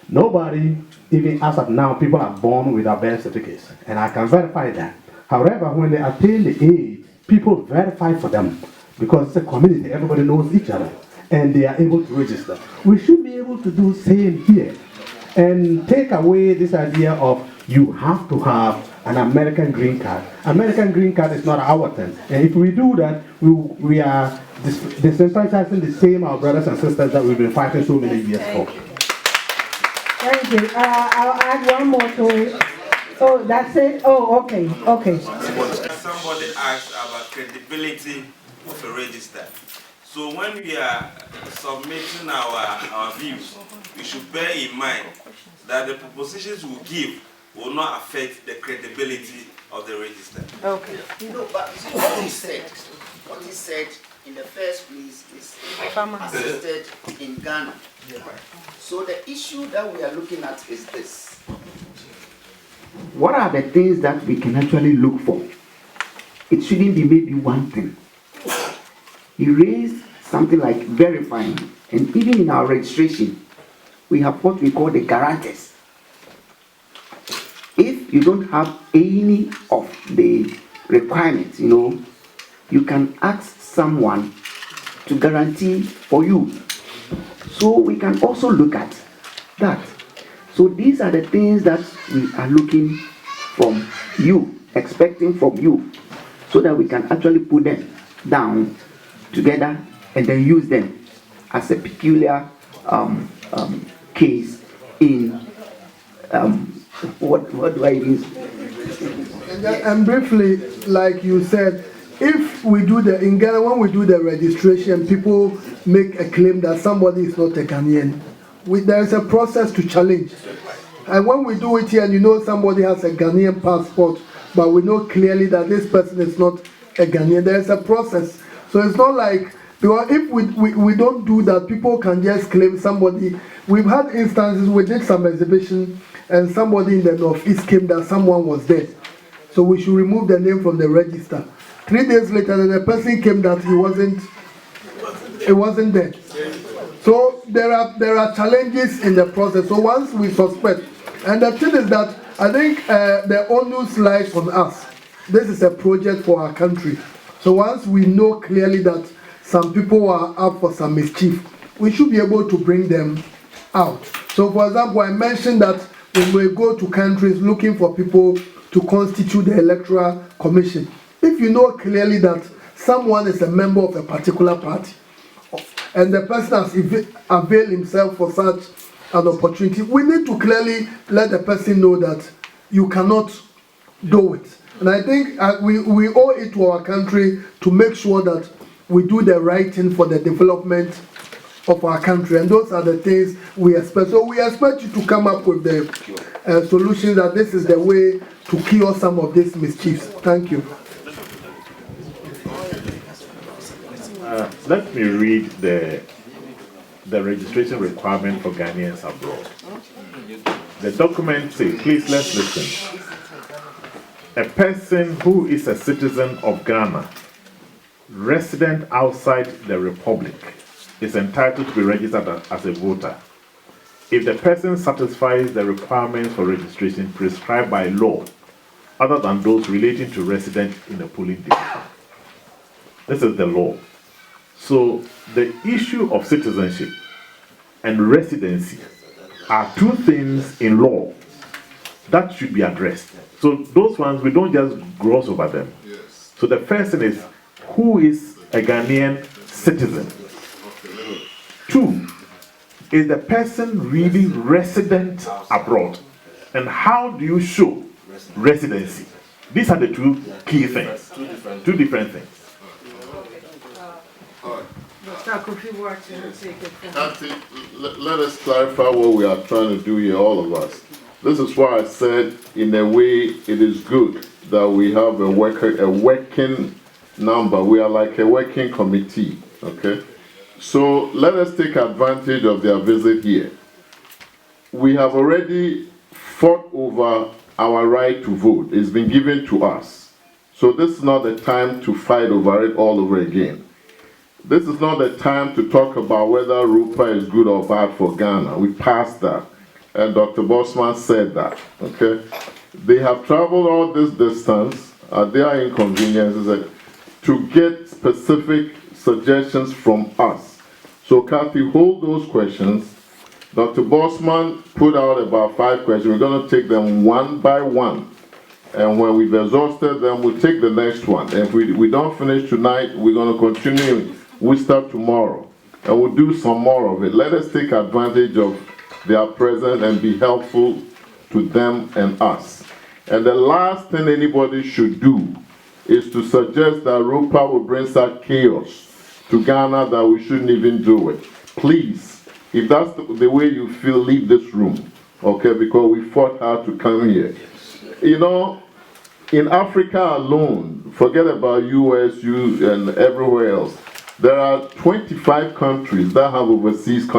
Nobody, even as of now, people are born without birth certificates, and I can verify that. However, when they attain the age, people verify for them because it's a community, everybody knows each other, and they are able to register. We should be able to do the same here and take away this idea of you have to have an American green card. American green card is not our thing. And if we do that, we are disenfranchising the same our brothers and sisters that we've been fighting so many years for. Thank you. I'll add one more to it. Oh, that's it? Oh, okay. Somebody asked about credibility of a register. So when we are submitting our views, we should bear in mind that the propositions we give will not affect the credibility of the register. Okay. But what he said in the first place is assisted in Ghana. So the issue that we are looking at is this. What are the things that we can actually look for? It shouldn't be maybe one thing. He raised something like verifying, and even in our registration, we have what we call the guarantors. If you don't have any of the requirements, you can ask someone to guarantee for you. So we can also look at that. So these are the things that we are looking from you, expecting from you, so that we can actually put them down together and then use them as a peculiar case in what do I use? And briefly, like you said, if we do in Ghana, when we do the registration, people make a claim that somebody is not a Ghanaian. There is a process to challenge. And when we do it here, and somebody has a Ghanaian passport, but we know clearly that this person is not a Ghanaian, there is a process. So it's not like, because if we don't do that, people can just claim somebody. We've had instances, we did some exhibition, and somebody in the Northeast came that someone was dead. So we should remove the name from the register. 3 days later, the person came that he wasn't dead. So there are challenges in the process. So once we suspect, and the thing is that I think the onus lies on us. This is a project for our country. So once we know clearly that some people are up for some mischief, we should be able to bring them out. So for example, I mentioned that when we go to countries looking for people to constitute the Electoral Commission, if you know clearly that someone is a member of a particular party, and the person has availed himself for such an opportunity, we need to clearly let the person know that you cannot do it. And I think we owe it to our country to make sure that we do the right thing for the development of our country. And those are the things we expect. So we expect you to come up with the solution that this is the way to cure some of these mischiefs. Thank you. Let me read the registration requirement for Ghanaians abroad. The document says, please let's listen. A person who is a citizen of Ghana, resident outside the Republic, is entitled to be registered as a voter if the person satisfies the requirements for registration prescribed by law, other than those relating to residents in a polling division. This is the law. So the issue of citizenship and residency are two things in law that should be addressed. So those ones, we don't just gloss over them. So the first thing is, who is a Ghanaian citizen? Two, is the person really resident abroad? And how do you show residency? These are the two key things. Two different things. Let us clarify what we are trying to do here, all of us. This is why I said, in a way, it is good that we have a working number. We are like a working committee, okay? So let us take advantage of their visit here. We have already fought over our right to vote. It's been given to us. So this is not the time to fight over it all over again. This is not the time to talk about whether ROPAA is good or bad for Ghana. We passed that. And Dr. Bosman said that, okay? They have traveled all this distance at their inconveniences to get specific suggestions from us. So Kathy, hold those questions. Dr. Bosman put out about 5 questions. We're going to take them one by one. And when we've exhausted them, we'll take the next one. And if we don't finish tonight, we're going to continue. We'll start tomorrow. And we'll do some more of it. Let us take advantage of their presence and be helpful to them and us. And the last thing anybody should do is to suggest that ROPAA will bring such chaos to Ghana that we shouldn't even do it. Please, if that's the way you feel, leave this room, okay? Because we fought hard to come here. You know, in Africa alone, forget about US, and everywhere else, there are 25 countries that have overseas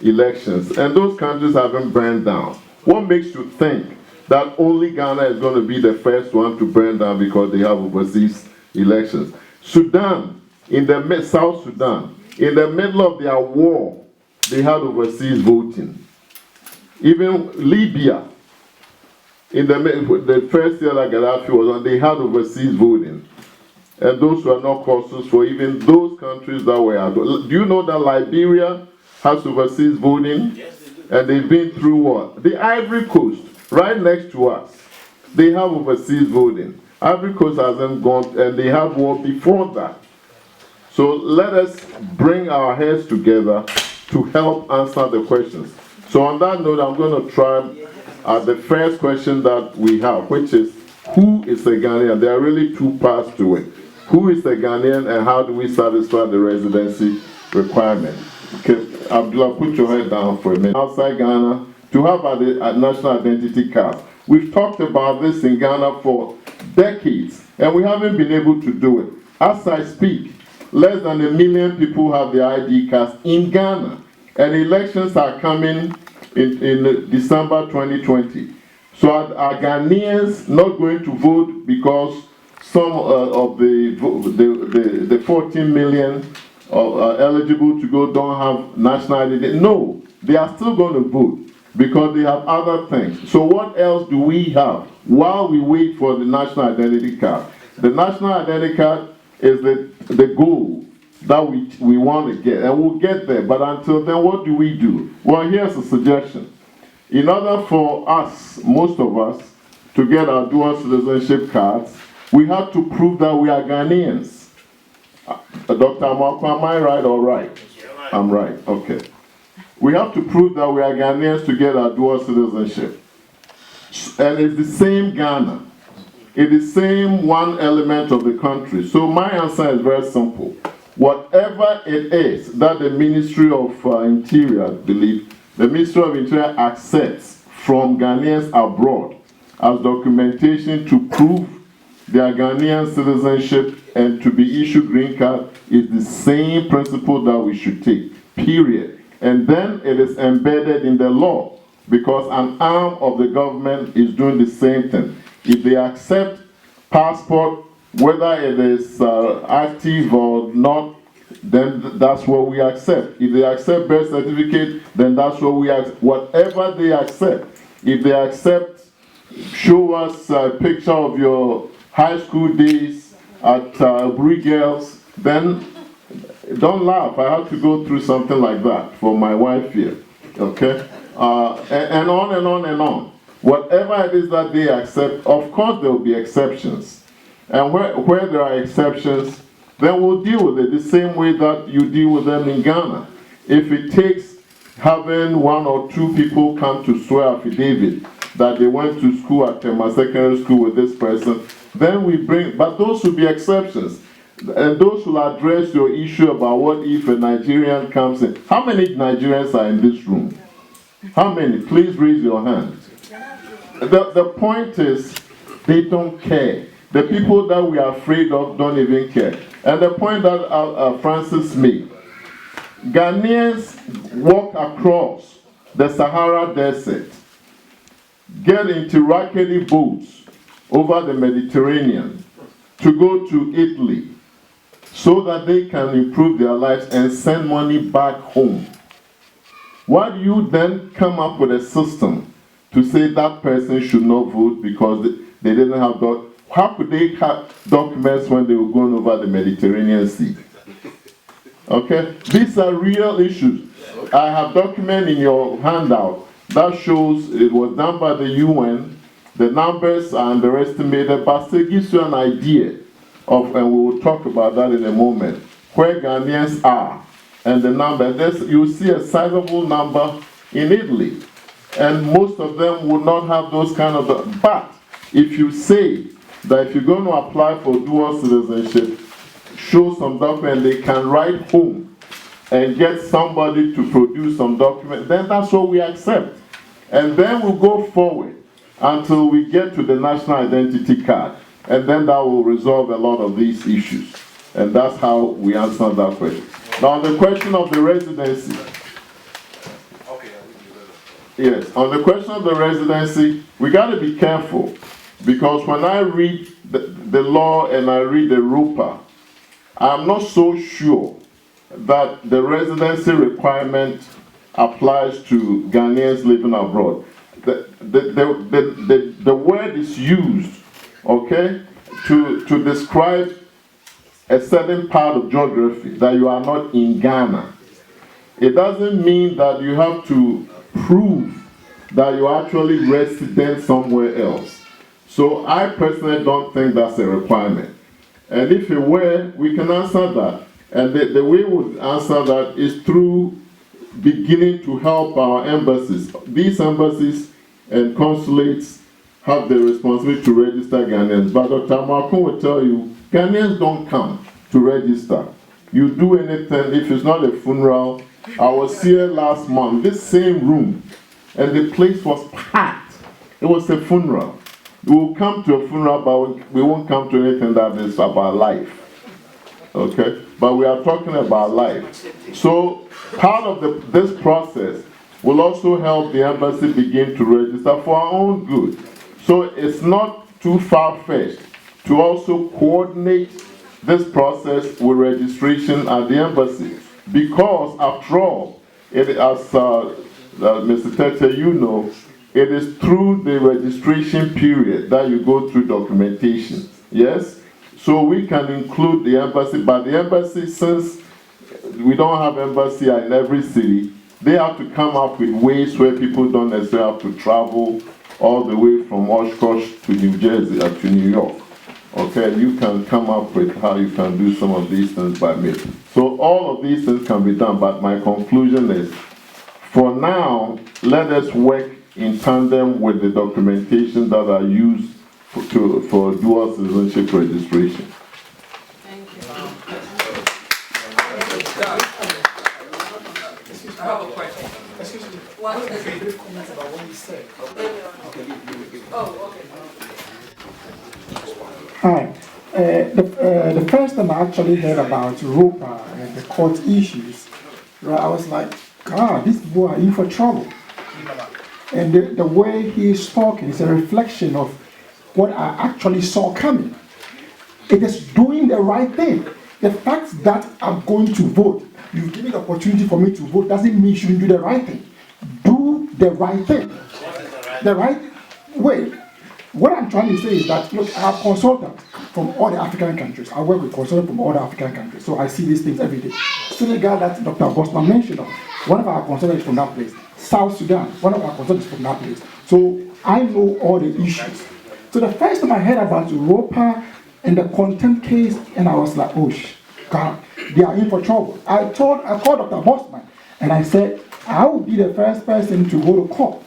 elections, and those countries haven't burned down. What makes you think that only Ghana is going to be the first one to burn down because they have overseas elections? Sudan, South Sudan, in the middle of their war, they had overseas voting. Even Libya, in the first year that Gaddafi was on, they had overseas voting. And those were not causes for even those countries that were out. Do you know that Liberia has overseas voting? Yes, they do. And they've been through what? The Ivory Coast, right next to us. They have overseas voting. Ivory Coast hasn't gone, and they had war before that. So let us bring our heads together to help answer the questions. So on that note, I'm going to try the first question that we have, which is, who is a Ghanaian? There are really two parts to it. Who is a Ghanaian, and how do we satisfy the residency requirement? Okay, Abdullah, put your head down for a minute. Outside Ghana, to have a national identity card. We've talked about this in Ghana for decades, and we haven't been able to do it. As I speak, less than 1 million people have their ID cards in Ghana, and elections are coming in December 2020. So are Ghanaians not going to vote because some of the 14 million eligible to go don't have national identity. No, they are still going to vote because they have other things. So what else do we have while we wait for the national identity card? The national identity card is the goal that we want to get, and we'll get there. But until then, what do we do? Well, here's a suggestion. In order for us, most of us, to get our dual citizenship cards, we have to prove that we are Ghanaians. Dr. Amako, am I right or right? I'm right, okay. We have to prove that we are Ghanaians to get our dual citizenship. And it's the same Ghana. It's the same one element of the country. So my answer is very simple. Whatever it is that the Ministry of Interior, I believe, the Ministry of Interior accepts from Ghanaians abroad as documentation to prove their Ghanaian citizenship and to be issued green card is the same principle that we should take, period. And then it is embedded in the law because an arm of the government is doing the same thing. If they accept passport, whether it is active or not, then that's what we accept. If they accept birth certificate, then that's what we accept. Whatever they accept. If they accept, show us a picture of your high school days at Brie Girls, then don't laugh. I have to go through something like that for my wife here. Okay? And on and on and on. Whatever it is that they accept, of course there will be exceptions. And where there are exceptions, then we'll deal with it the same way that you deal with them in Ghana. If it takes having one or two people come to swear affidavit that they went to school at my secondary school with this person, then we bring, but those will be exceptions. And those will address your issue about what if a Nigerian comes in. How many Nigerians are in this room? How many? Please raise your hand. The point is, they don't care. The people that we are afraid of don't even care. And the point that Francis made, Ghanaians walk across the Sahara Desert, get into rickety boats over the Mediterranean to go to Italy so that they can improve their lives and send money back home. Why do you then come up with a system to say that person should not vote because they didn't have documents? How could they have documents when they were going over the Mediterranean Sea? Okay? These are real issues. I have document in your handout that shows it was done by the UN. The numbers are underestimated, but still gives you an idea of, and we will talk about that in a moment, where Ghanaians are. And the number, you'll see a sizable number in Italy. And most of them would not have those kind of, but if you say that if you're going to apply for dual citizenship, show some document, they can write home and get somebody to produce some document, then that's what we accept. And then we'll go forward until we get to the national identity card. And then that will resolve a lot of these issues. And that's how we answer that question. Now, on the question of the residency. Yes, on the question of the residency, we got to be careful. Because when I read the law and I read the ROPAA, I'm not so sure that the residency requirement applies to Ghanaians living abroad. The word is used, okay, to describe a certain part of geography, that you are not in Ghana. It doesn't mean that you have to prove that you're actually resident somewhere else. So I personally don't think that's a requirement. And if it were, we can answer that. And the way we would answer that is through beginning to help our embassies. These embassies and consulates have the responsibility to register Ghanaians. But Dr. Marco will tell you, Ghanaians don't come to register. You do anything, if it's not a funeral. I was here last month, this same room, and the place was packed. It was a funeral. We will come to a funeral, but we won't come to anything that is about life. Okay? But we are talking about life. So part of this process will also help the embassy begin to register for our own good. So it's not too far-fetched to also coordinate this process with registration at the embassy. Because after all, it, as Mr. Tete, you know, it is through the registration period that you go through documentation. Yes? So we can include the embassy, but the embassy, since we don't have embassy in every city, they have to come up with ways where people don't necessarily have to travel all the way from Oshkosh to New Jersey or to New York. Okay, you can come up with how you can do some of these things by me. So all of these things can be done, but my conclusion is, for now, let us work in tandem with the documentation that are used for dual citizenship registration. Thank you. I have a question. Excuse me. One brief comment about what you said. Oh, okay. Hi. The first time I actually heard about ROPAA and the court issues, right, I was like, God, these boys are in for trouble. And the way he is talking is a reflection of what I actually saw coming. It is doing the right thing. The fact that I'm going to vote, you give me the opportunity for me to vote, doesn't mean you shouldn't do the right thing. Do the right thing. The right way. What I'm trying to say is that, look, I have consultants from all the African countries. I work with consultants from all the African countries, so I see these things every day. Senegal, that Dr. Bosman mentioned, one of our consultants is from that place. South Sudan, one of our consultants is from that place. So I know all the issues. So the first time I heard about ROPAA and the contempt case, and I was like, oh, God, they are in for trouble. I called Dr. Bosman, and I said, I will be the first person to go to court,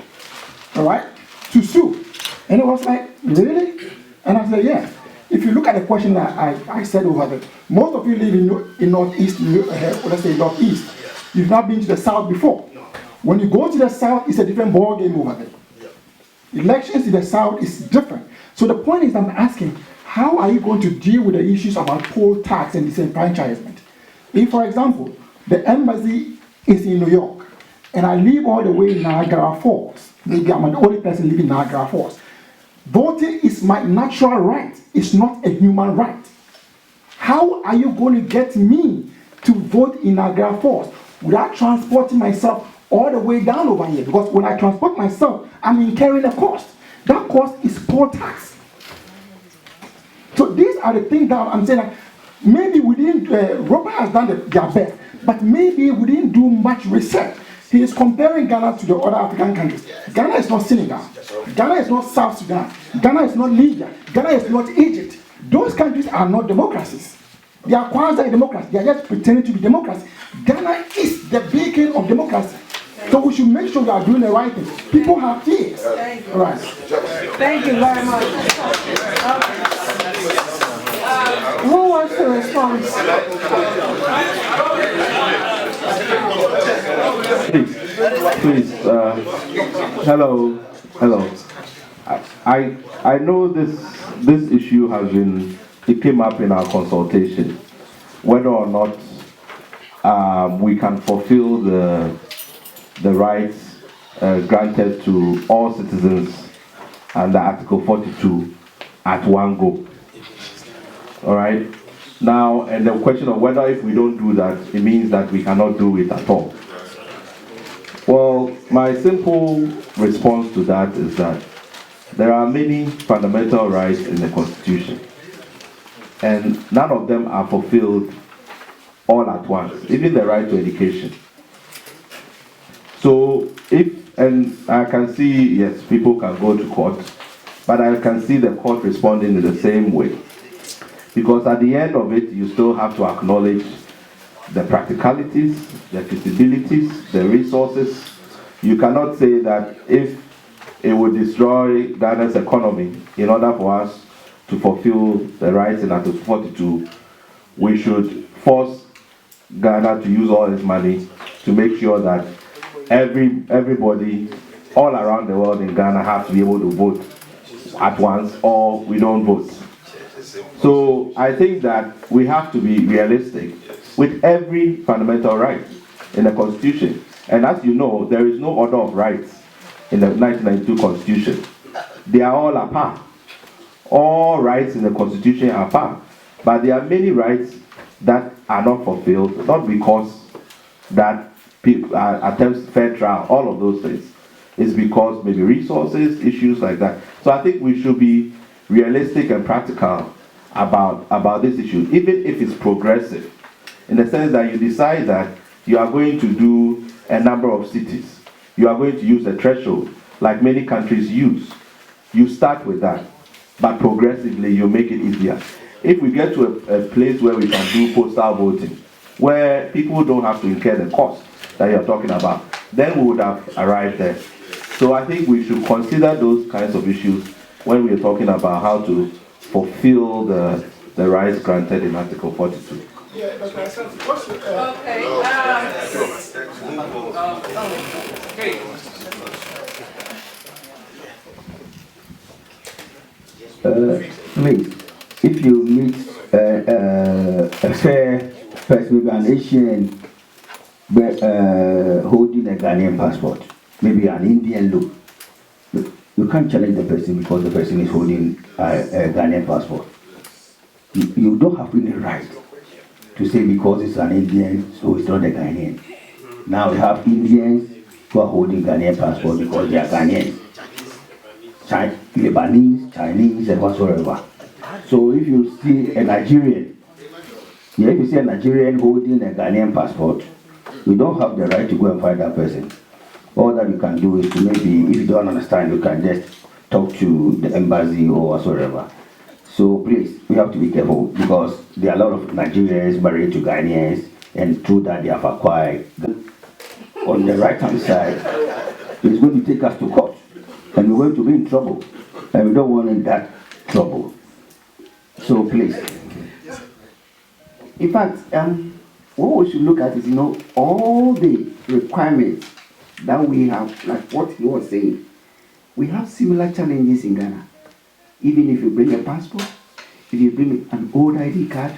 all right, to sue. And it was like, really? And I said, yeah. If you look at the question that I said over there, most of you live in Northeast, let's say Northeast. You've not been to the South before. When you go to the South, it's a different ball game over there. Elections in the South is different. So the point is, I'm asking, how are you going to deal with the issues about poll tax and disenfranchisement? If, for example, the embassy is in New York, and I live all the way in Niagara Falls, maybe I'm the only person living in Niagara Falls, voting is my natural right. It's not a human right. How are you going to get me to vote in Niagara Falls without transporting myself all the way down over here? Because when I transport myself, I'm incurring a cost. That cost is poll tax. So these are the things that I'm saying that maybe we didn't, ROPAA has done their best, but maybe we didn't do much research. He is comparing Ghana to the other African countries. Ghana is not Senegal. Ghana is not South Sudan. Ghana is not Libya. Ghana is not Egypt. Those countries are not democracies. They are quasi-democracy. They are just pretending to be democracy. Ghana is the beacon of democracy. So we should make sure we are doing the right thing. People have fears. All right. Thank you very much. Who wants to respond? Please, hello. I know this issue has been, it came up in our consultation, whether or not we can fulfill the rights granted to all citizens under Article 42 at one go. All right. Now, and the question of whether if we don't do that, it means that we cannot do it at all. Well, my simple response to that is that there are many fundamental rights in the Constitution, and none of them are fulfilled all at once, even the right to education. So and I can see, yes, people can go to court, but I can see the court responding in the same way. Because at the end of it, you still have to acknowledge the practicalities, the feasibilities, the resources. You cannot say that if it would destroy Ghana's economy in order for us to fulfill the rights in Article 42, we should force Ghana to use all its money to make sure that everybody all around the world in Ghana have to be able to vote at once, or we don't vote. So I think that we have to be realistic with every fundamental right in the Constitution. And as you know, there is no order of rights in the 1992 Constitution. They are all apart. All rights in the Constitution are apart. But there are many rights that are not fulfilled, not because that people attempts fair trial, all of those things. It's because maybe resources, issues like that. So I think we should be realistic and practical about this issue, even if it's progressive, in the sense that you decide that you are going to do a number of cities. You are going to use a threshold, like many countries use. You start with that, but progressively you make it easier. If we get to a place where we can do postal voting, where people don't have to incur the cost that you're talking about, then we would have arrived there. So I think we should consider those kinds of issues when we are talking about how to fulfill the rights granted in Article 42. Yeah, but I said, what's the, Please, if you meet a fair person, maybe an Asian holding a Ghanaian passport, maybe an Indian look, you can't challenge the person because the person is holding a Ghanaian passport. You don't have any right to say because it's an Indian, so it's not a Ghanaian. Now we have Indians who are holding Ghanaian passport because they are Ghanaians. Lebanese, Chinese, and whatsoever. So if you see a Nigerian, if you see a Nigerian holding a Ghanaian passport, you don't have the right to go and find that person. All that you can do is to maybe, if you don't understand, you can just talk to the embassy or whatsoever. So please, we have to be careful because there are a lot of Nigerians married to Ghanaians, and through that they have acquired. On the right-hand side, it's going to take us to court, and we're going to be in trouble, and we don't want that trouble. So please. In fact, what we should look at is, all the requirements that we have, like what he was saying. We have similar challenges in Ghana. Even if you bring a passport, if you bring an old ID card,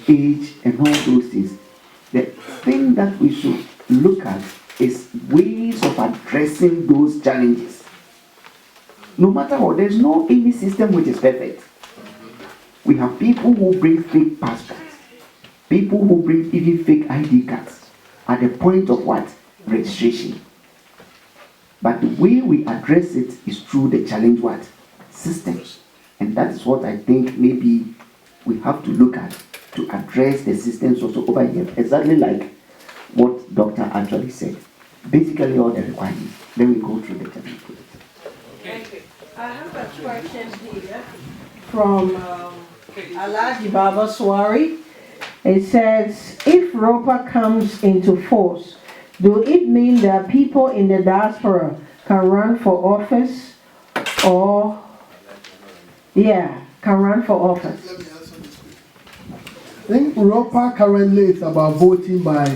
age, and all those things, the thing that we should look at is ways of addressing those challenges. No matter what, there's no any system which is perfect. We have people who bring fake passports, people who bring even fake ID cards at the point of what? Registration. But the way we address it is through the challenge what? Systems. And that is what I think maybe we have to look at to address the systems also over here. Exactly like what Doctor actually said. Basically all the requirements. Then we go through the challenge. Thank you. I have a question here from Alaji Baba Swari. It says, if ROPAA comes into force, do it mean that people in the diaspora can run for office or, can run for office? I think ROPAA currently is about voting by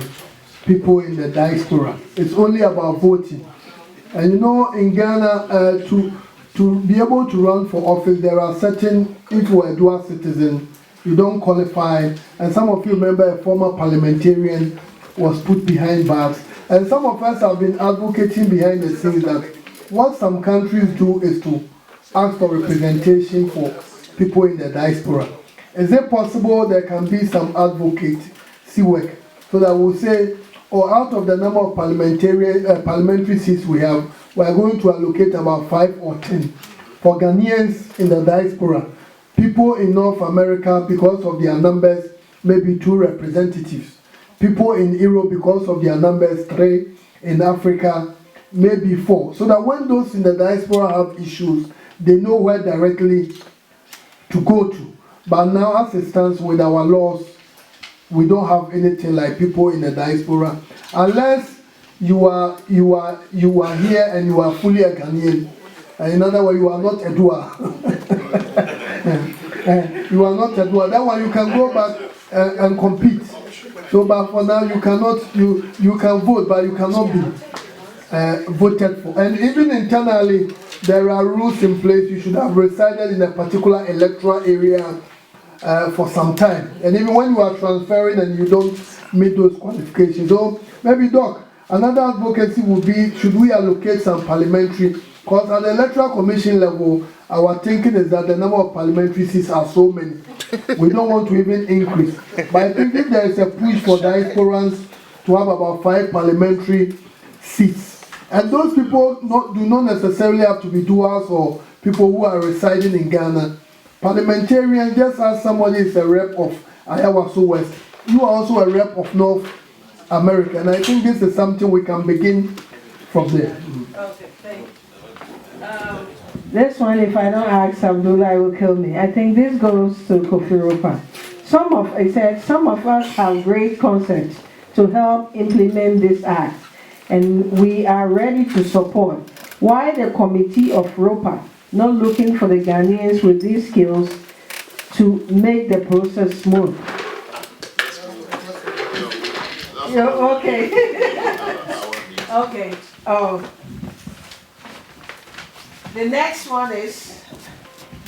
people in the diaspora. It's only about voting. And in Ghana, to be able to run for office, there are certain, if you are a dual citizen, you don't qualify. And some of you remember a former parliamentarian was put behind bars. And some of us have been advocating behind the scenes that what some countries do is to ask for representation for people in the diaspora. Is it possible there can be some advocacy work so that we'll say, out of the number of parliamentary seats we have, we are going to allocate about 5 or 10 for Ghanaians in the diaspora. People in North America, because of their numbers, maybe 2 representatives. People in Europe, because of their numbers, 3. In Africa, maybe 4. So that when those in the diaspora have issues, they know where directly to go to. But now, as it stands with our laws, we don't have anything like people in the diaspora, unless you are here and you are fully a Ghanaian. In other words, you are not a Dua. You are not a Dua. That one you can go back and compete. So, but for now, you cannot. You can vote, but you cannot be voted for. And even internally, there are rules in place. You should have resided in a particular electoral area for some time. And even when you are transferring and you don't meet those qualifications. So maybe, Doc, another advocacy would be, should we allocate some parliamentary? Because at the Electoral Commission level, our thinking is that the number of parliamentary seats are so many. We don't want to even increase. But I think if there is a push for diasporans to have about 5 parliamentary seats, and those people do not necessarily have to be duals or people who are residing in Ghana. Parliamentarians, just as somebody is a rep of Ayawaso West, you are also a rep of North America, and I think this is something we can begin from there. Okay, thank you. This one, if I don't ask Abdullah, will kill me. I think this goes to Kofi ROPAA. He said, some of us have great concepts to help implement this act, and we are ready to support. Why the committee of ROPAA not looking for the Ghanaians with these skills to make the process smooth? Okay. Okay. Oh. The next one is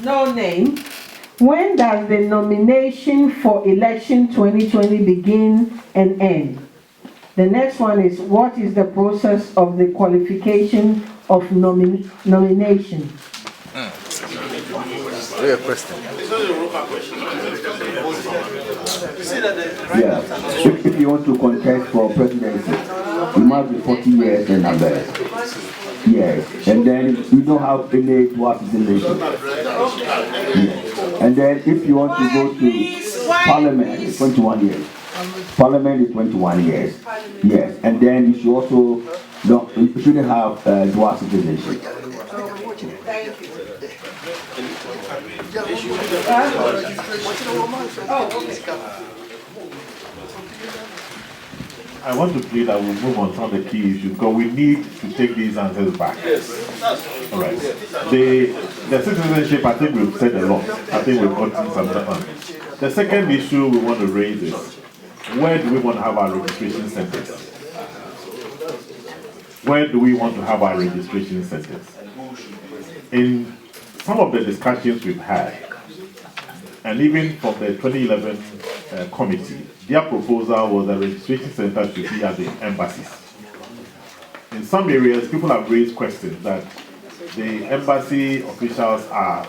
no name. When does the nomination for election 2020 begin and end? The next one is what is the process of the qualification of nomination? Real question. Yeah. If you want to contest for presidency, you must be 40 years and above. Yes. And then you don't have any dual citizenship. Yes. And then if you want to go to parliament, it's 21 years. Parliament is 21 years. Yes. And then you should also you shouldn't have dual citizenship. Thank you. I want to plead that we'll move on some of the key issues because we need to take these answers back. All right. The citizenship, I think we've said a lot. I think we've gotten some stuff. The second issue we want to raise is where do we want to have our registration centers? Where do we want to have our registration centers? In some of the discussions we've had, and even from the 2011 committee, their proposal was that registration centers should be at the embassies. In some areas, people have raised questions that the embassy officials are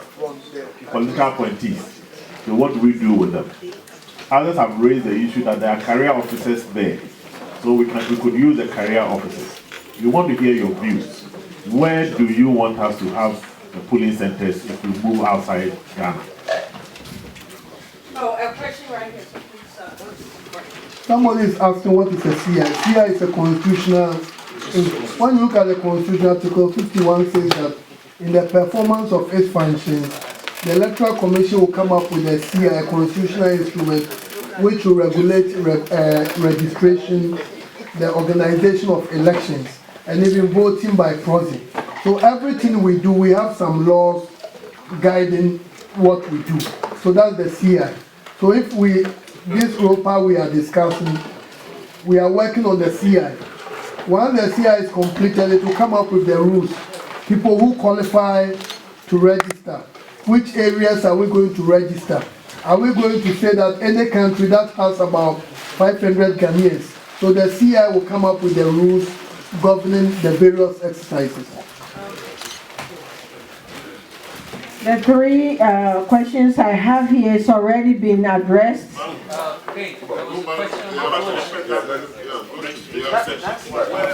political appointees. So what do we do with them? Others have raised the issue that there are career officers there. So we could use the career officers. We want to hear your views. Where do you want us to have the polling centers if we move outside Ghana? Oh, a question right here. Somebody is asking what is a CI. CI is a constitutional. When you look at the Constitution, Article 51 says that in the performance of its functions, the Electoral Commission will come up with a CI, a constitutional instrument, which will regulate registration, the organization of elections, and even voting by proxy. So everything we do, we have some laws guiding what we do. So that's the CI. So if this ROPAA we are discussing, we are working on the CI. Once the CI is completed, it will come up with the rules. People who qualify to register. Which areas are we going to register? Are we going to say that any country that has about 500 Ghanaians, so the CI will come up with the rules governing the various exercises? The three questions I have here has already been addressed.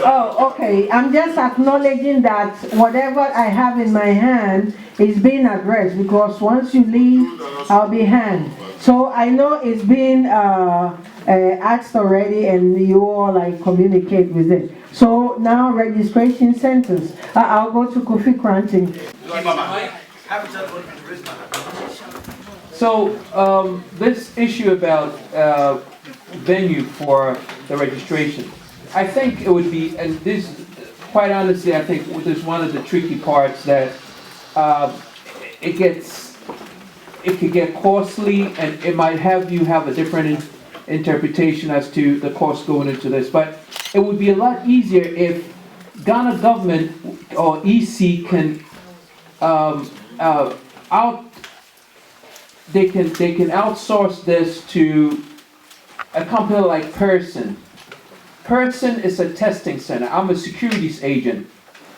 Oh, okay. I'm just acknowledging that whatever I have in my hand is being addressed, because once you leave, I'll be hanged. So I know it's been asked already, and you all communicate with it. So now registration centers. I'll go to Kofi Cranting. So this issue about venue for the registration, I think it would be, and this, quite honestly, I think this is one of the tricky parts that it could get costly, and it might have you have a different interpretation as to the cost going into this. But it would be a lot easier if Ghana government or EC can they can outsource this to a company like Pearson. Pearson is a testing center. I'm a securities agent.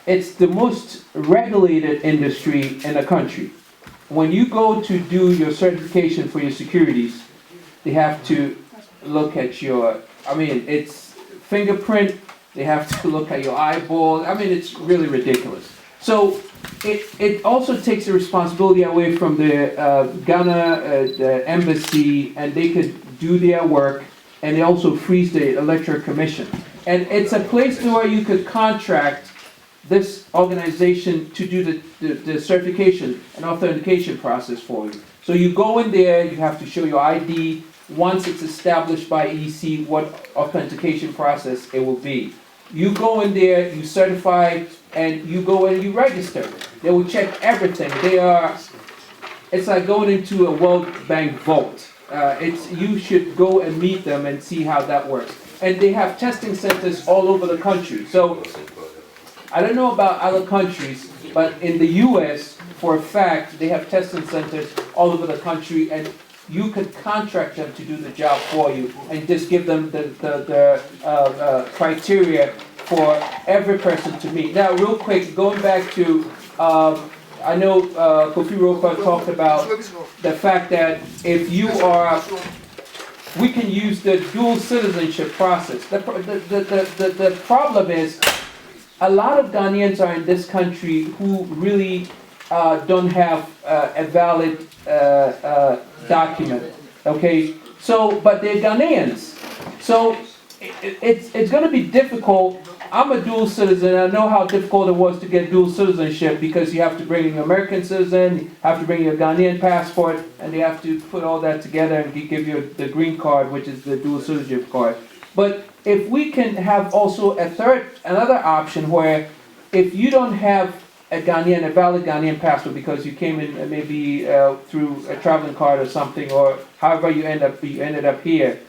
It's the most regulated industry in the country. when you go to do your certification for your securities, they have to look at your, it's fingerprint, they have to look at your eyeball. It's really ridiculous. So it also takes the responsibility away from the Ghana the embassy, and they could do their work, and they also frees the Electoral Commission. And it's a place where you could contract this organization to do the certification and authentication process for you. So you go in there, you have to show your ID. Once it's established by EC what authentication process it will be. You go in there, you certify, and you go and you register. They will check everything. It's like going into a World Bank vault. You should go and meet them and see how that works. And they have testing centers all over the country. So I don't know about other countries, but in the US, for a fact, they have testing centers all over the country, and you could contract them to do the job for you and just give them the criteria for every person to meet. Now, real quick, going back to, I know Kofi ROPAA talked about the fact that if you are, we can use the dual citizenship process. The problem is, a lot of Ghanaians are in this country who really don't have a valid document, okay? So, but they're Ghanaians. So, it's going to be difficult. I'm a dual citizen. I know how difficult it was to get dual citizenship because you have to bring in your American citizen, you have to bring your Ghanaian passport, and they have to put all that together and give you the green card, which is the dual citizenship card. But if we can have also another option where if you don't have a valid Ghanaian passport because you came in maybe through a traveling card or something, or however you ended up here,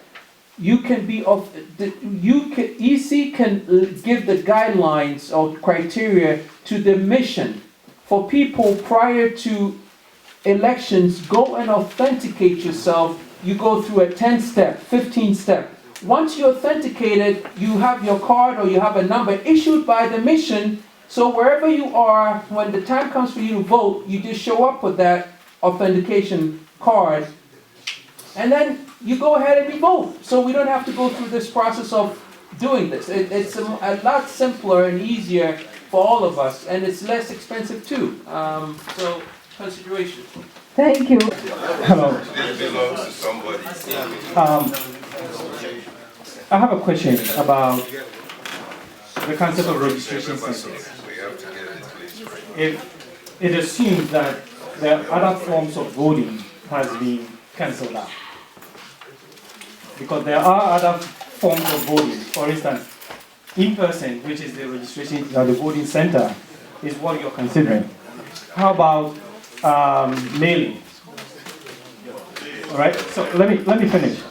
you can be EC can give the guidelines or criteria to the mission for people prior to elections. Go and authenticate yourself. You go through a 10-step, 15-step. Once you authenticate it, you have your card or you have a number issued by the mission. So wherever you are, when the time comes for you to vote, you just show up with that authentication card, and then you go ahead and you vote. So we don't have to go through this process of doing this. It's a lot simpler and easier for all of us, and it's less expensive too. So consideration. Thank you. Hello. This belongs to somebody. I have a question about the concept of registration centers. If it assumes that the other forms of voting has been cancelled out, because there are other forms of voting. For instance, in person, which is the registration, the voting center, is what you're considering. How about mailing? All right. So let me finish. Let me clarify.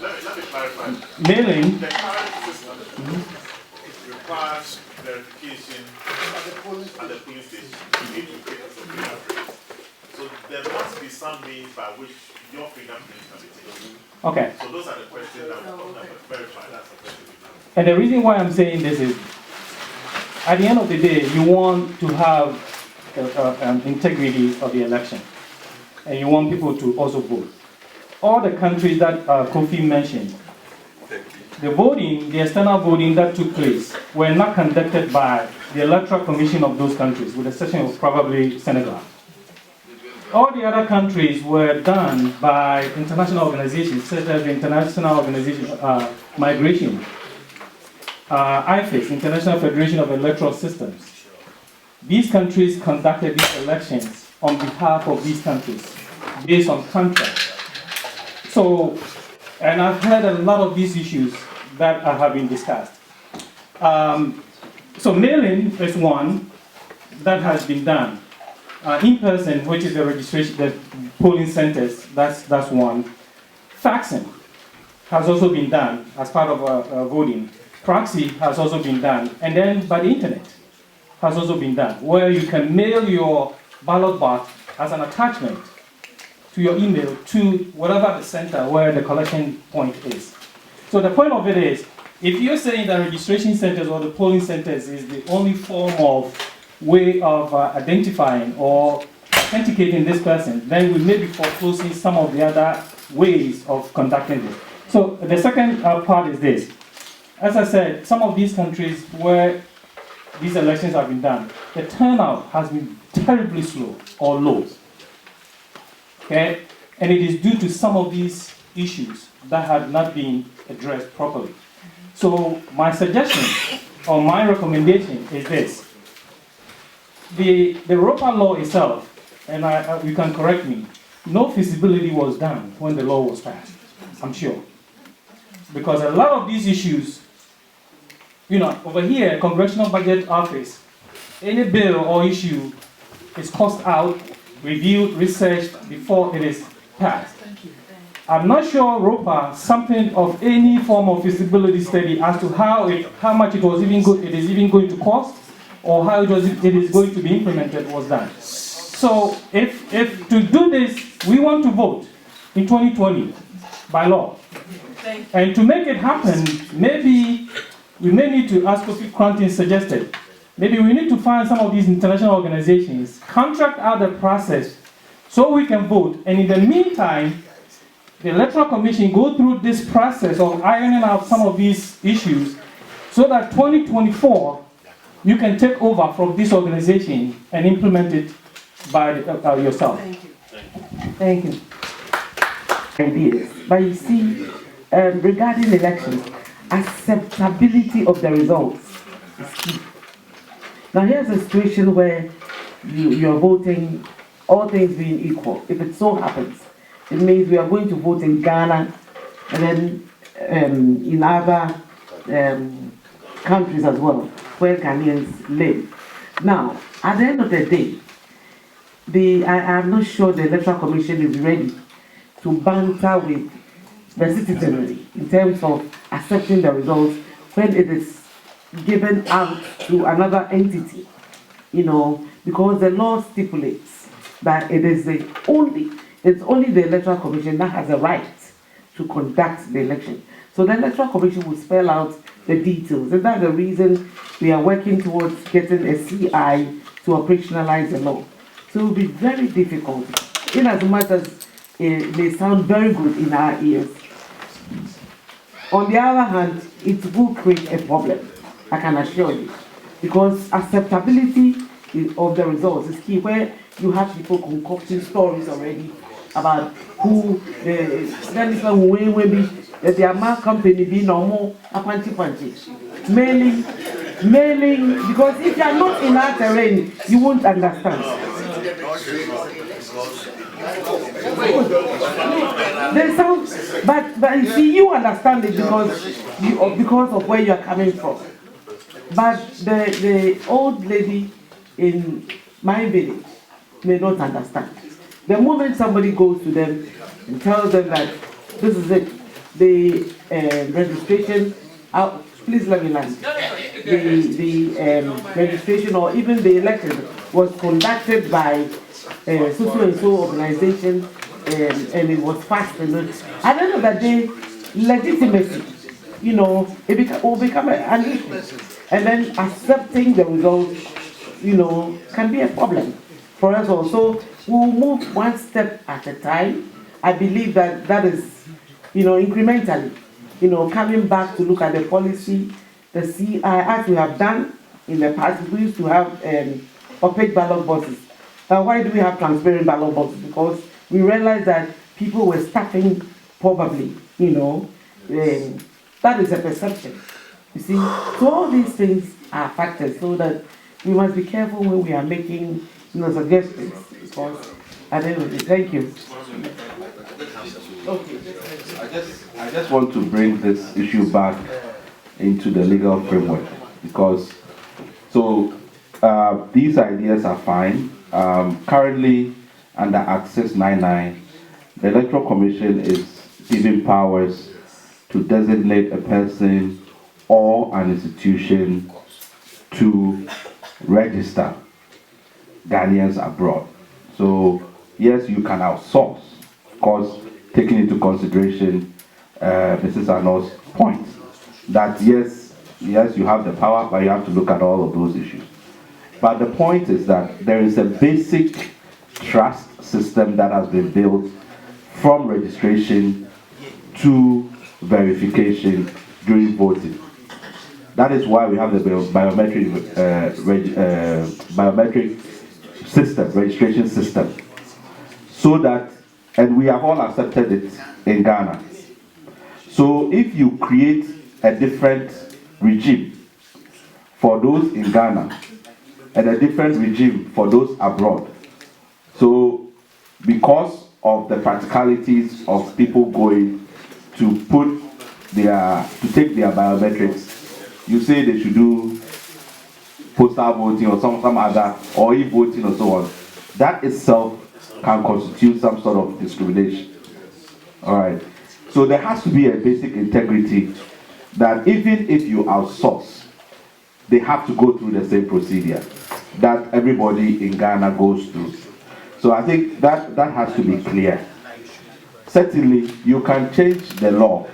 Mailing. The current system requires verification at the polling station. You need to take a fingerprint. So there must be some means by which your fingerprint can be taken. Okay. So those are the questions that we're going to verify. That's the question. And the reason why I'm saying this is, at the end of the day, you want to have integrity of the election, and you want people to also vote. All the countries that Kofi mentioned, the external voting that took place were not conducted by the Electoral Commission of those countries, with the exception of probably Senegal. All the other countries were done by international organizations, such as the International Organization Migration, IFES, International Federation of Electoral Systems. These countries conducted these elections on behalf of these countries, based on contracts. So, and I've heard a lot of these issues that have been discussed. So mailing is one that has been done. In person, which is the registration, the polling centers, that's one. Faxing has also been done as part of voting. Proxy has also been done, and then by the internet has also been done, where you can mail your ballot box as an attachment to your email to whatever the center where the collection point is. So the point of it is, if you're saying that registration centers or the polling centers is the only form of way of identifying or authenticating this person, then we may be foreclosing some of the other ways of conducting this. So the second part is this. As I said, some of these countries where these elections have been done, the turnout has been terribly slow or low. Okay? And it is due to some of these issues that have not been addressed properly. So my suggestion or my recommendation is this. The ROPAA law itself, and you can correct me, no feasibility was done when the law was passed, I'm sure. Because a lot of these issues, you know, over here, Congressional Budget Office, any bill or issue is cost out, reviewed, researched before it is passed. I'm not sure ROPAA, something of any form of feasibility study as to how much it is even going to cost, or how it is going to be implemented was done. So if to do this, we want to vote in 2020 by law. And to make it happen, maybe we may need to, as Kofi Krantin suggested, maybe we need to find some of these international organizations, contract out the process so we can vote. And in the meantime, the Electoral Commission go through this process of ironing out some of these issues so that 2024, you can take over from this organization and implement it by yourself. Thank you. Ideas. But you see, regarding elections, acceptability of the results is key. Now here's a situation where you're voting, all things being equal. If it so happens, it means we are going to vote in Ghana and then in other countries as well, where Ghanaians live. Now, at the end of the day, I'm not sure the Electoral Commission is ready to banter with the citizenry in terms of accepting the results when it is given out to another entity, you know, because the law stipulates that it's only the Electoral Commission that has a right to conduct the election. So the Electoral Commission will spell out the details, and that's the reason we are working towards getting a CI to operationalize the law. So it will be very difficult, in as much as it may sound very good in our ears. On the other hand, it will create a problem, I can assure you, because acceptability of the results is key, where you have people concocting stories already about who the amount company be normal, mailing, because if you are not in that terrain, you won't understand. They sound, but you see, you understand it because of where you are coming from. But the old lady in my village may not understand. The moment somebody goes to them and tells them that this is it, the registration, please let me land. The registration or even the election was conducted by so and so organization, and it was fast. And at the end of the day, legitimacy, you know, it will become an issue. And then accepting the results, you know, can be a problem for us also. We'll move one step at a time. I believe that is, you know, incrementally, you know, coming back to look at the policy, the CI, as we have done in the past. We used to have opaque ballot boxes. Why do we have transparent ballot boxes? Because we realized that people were stuffing probably, you know, that is a perception. You see, so all these things are factors, so that we must be careful when we are making, you know, suggestions. Because at the end of the day, thank you. Okay. I just want to bring this issue back into the legal framework, because these ideas are fine. Currently, under Access 99, the Electoral Commission is given powers to designate a person or an institution to register Ghanaians abroad. So yes, you can outsource, of course, taking into consideration Mrs. Arnold's point that yes, you have the power, but you have to look at all of those issues. But the point is that there is a basic trust system that has been built from registration to verification during voting. That is why we have the biometric system, registration system, so that, and we have all accepted it in Ghana. So if you create a different regime for those in Ghana and a different regime for those abroad, so because of the practicalities of people going to take their biometrics, you say they should do postal voting or some other, or e-voting or so on, that itself can constitute some sort of discrimination. All right. So there has to be a basic integrity that even if you outsource, they have to go through the same procedure that everybody in Ghana goes through. So I think that has to be clear. Certainly, you can change the law.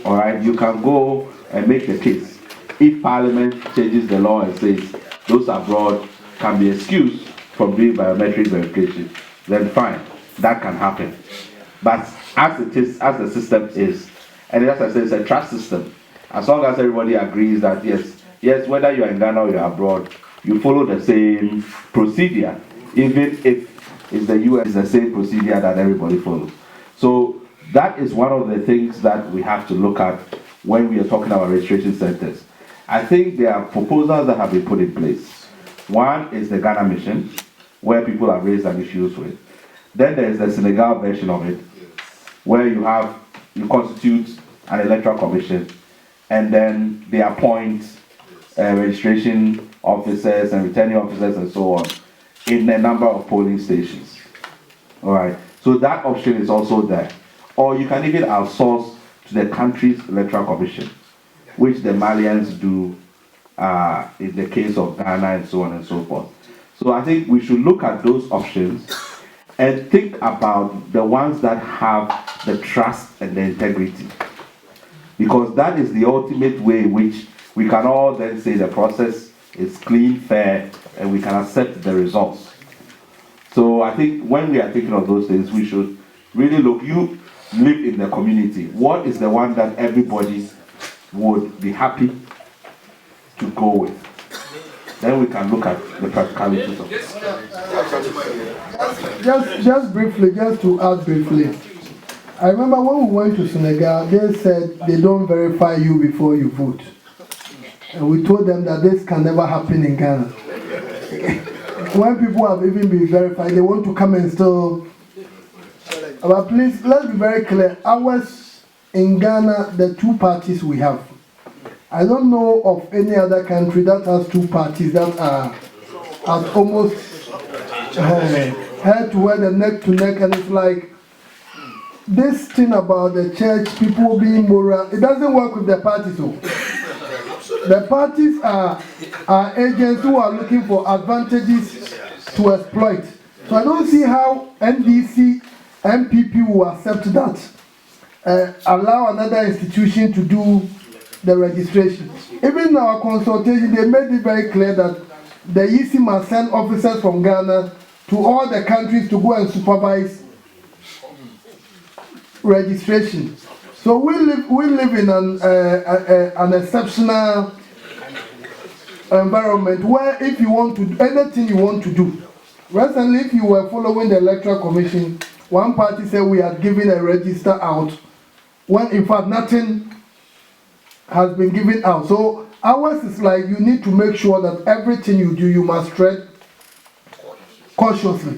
All right. You can go and make the case. If Parliament changes the law and says those abroad can be excused from doing biometric verification, then fine, that can happen. But as it is, as the system is, and as I said, it's a trust system. As long as everybody agrees that yes, whether you are in Ghana or you are abroad, you follow the same procedure, even if it's the US, it's the same procedure that everybody follows. So that is one of the things that we have to look at when we are talking about registration centers. I think there are proposals that have been put in place. One is the Ghana Mission, where people have raised an issues with. Then there is the Senegal version of it, where you constitute an Electoral Commission, and then they appoint registration officers and returning officers and so on in a number of polling stations. All right. So that option is also there. Or you can even outsource to the country's Electoral Commission, which the Malians do in the case of Ghana and so on and so forth. So I think we should look at those options and think about the ones that have the trust and the integrity. Because that is the ultimate way in which we can all then say the process is clean, fair, and we can accept the results. So I think when we are thinking of those things, we should really look, you live in the community. What is the one that everybody would be happy to go with? Then we can look at the practicalities of it. Just briefly, just to add briefly. I remember when we went to Senegal, they said they don't verify you before you vote. And we told them that this can never happen in Ghana. When people have even been verified, they want to come and still. But please, let's be very clear. Ours in Ghana, the two parties we have. I don't know of any other country that has two parties that are almost head to head and neck to neck, and it's like this thing about the church, people being moral, it doesn't work with the parties. So. The parties are agents who are looking for advantages to exploit. So I don't see how NDC, MPP will accept that. Allow another institution to do the registration. Even in our consultation, they made it very clear that the EC must send officers from Ghana to all the countries to go and supervise registration. So we live in an exceptional environment where if you want to do anything you want to do. Recently, if you were following the Electoral Commission, one party said we had given a register out, when in fact nothing has been given out. So ours is like you need to make sure that everything you do, you must tread cautiously.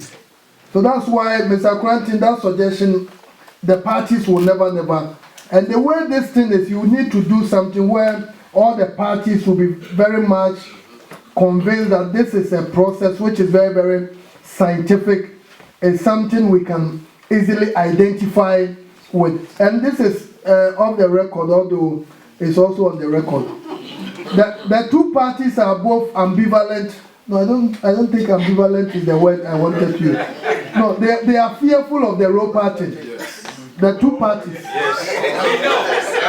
So that's why, Mr. Quentin, that suggestion, the parties will never. And the way this thing is, you need to do something where all the parties will be very much convinced that this is a process which is very, very scientific. It's something we can easily identify with. And this is off the record, although it's also on the record. The two parties are both ambivalent. No, I don't think ambivalent is the word I wanted to use. No, they are fearful of the ROPAA thing. The two parties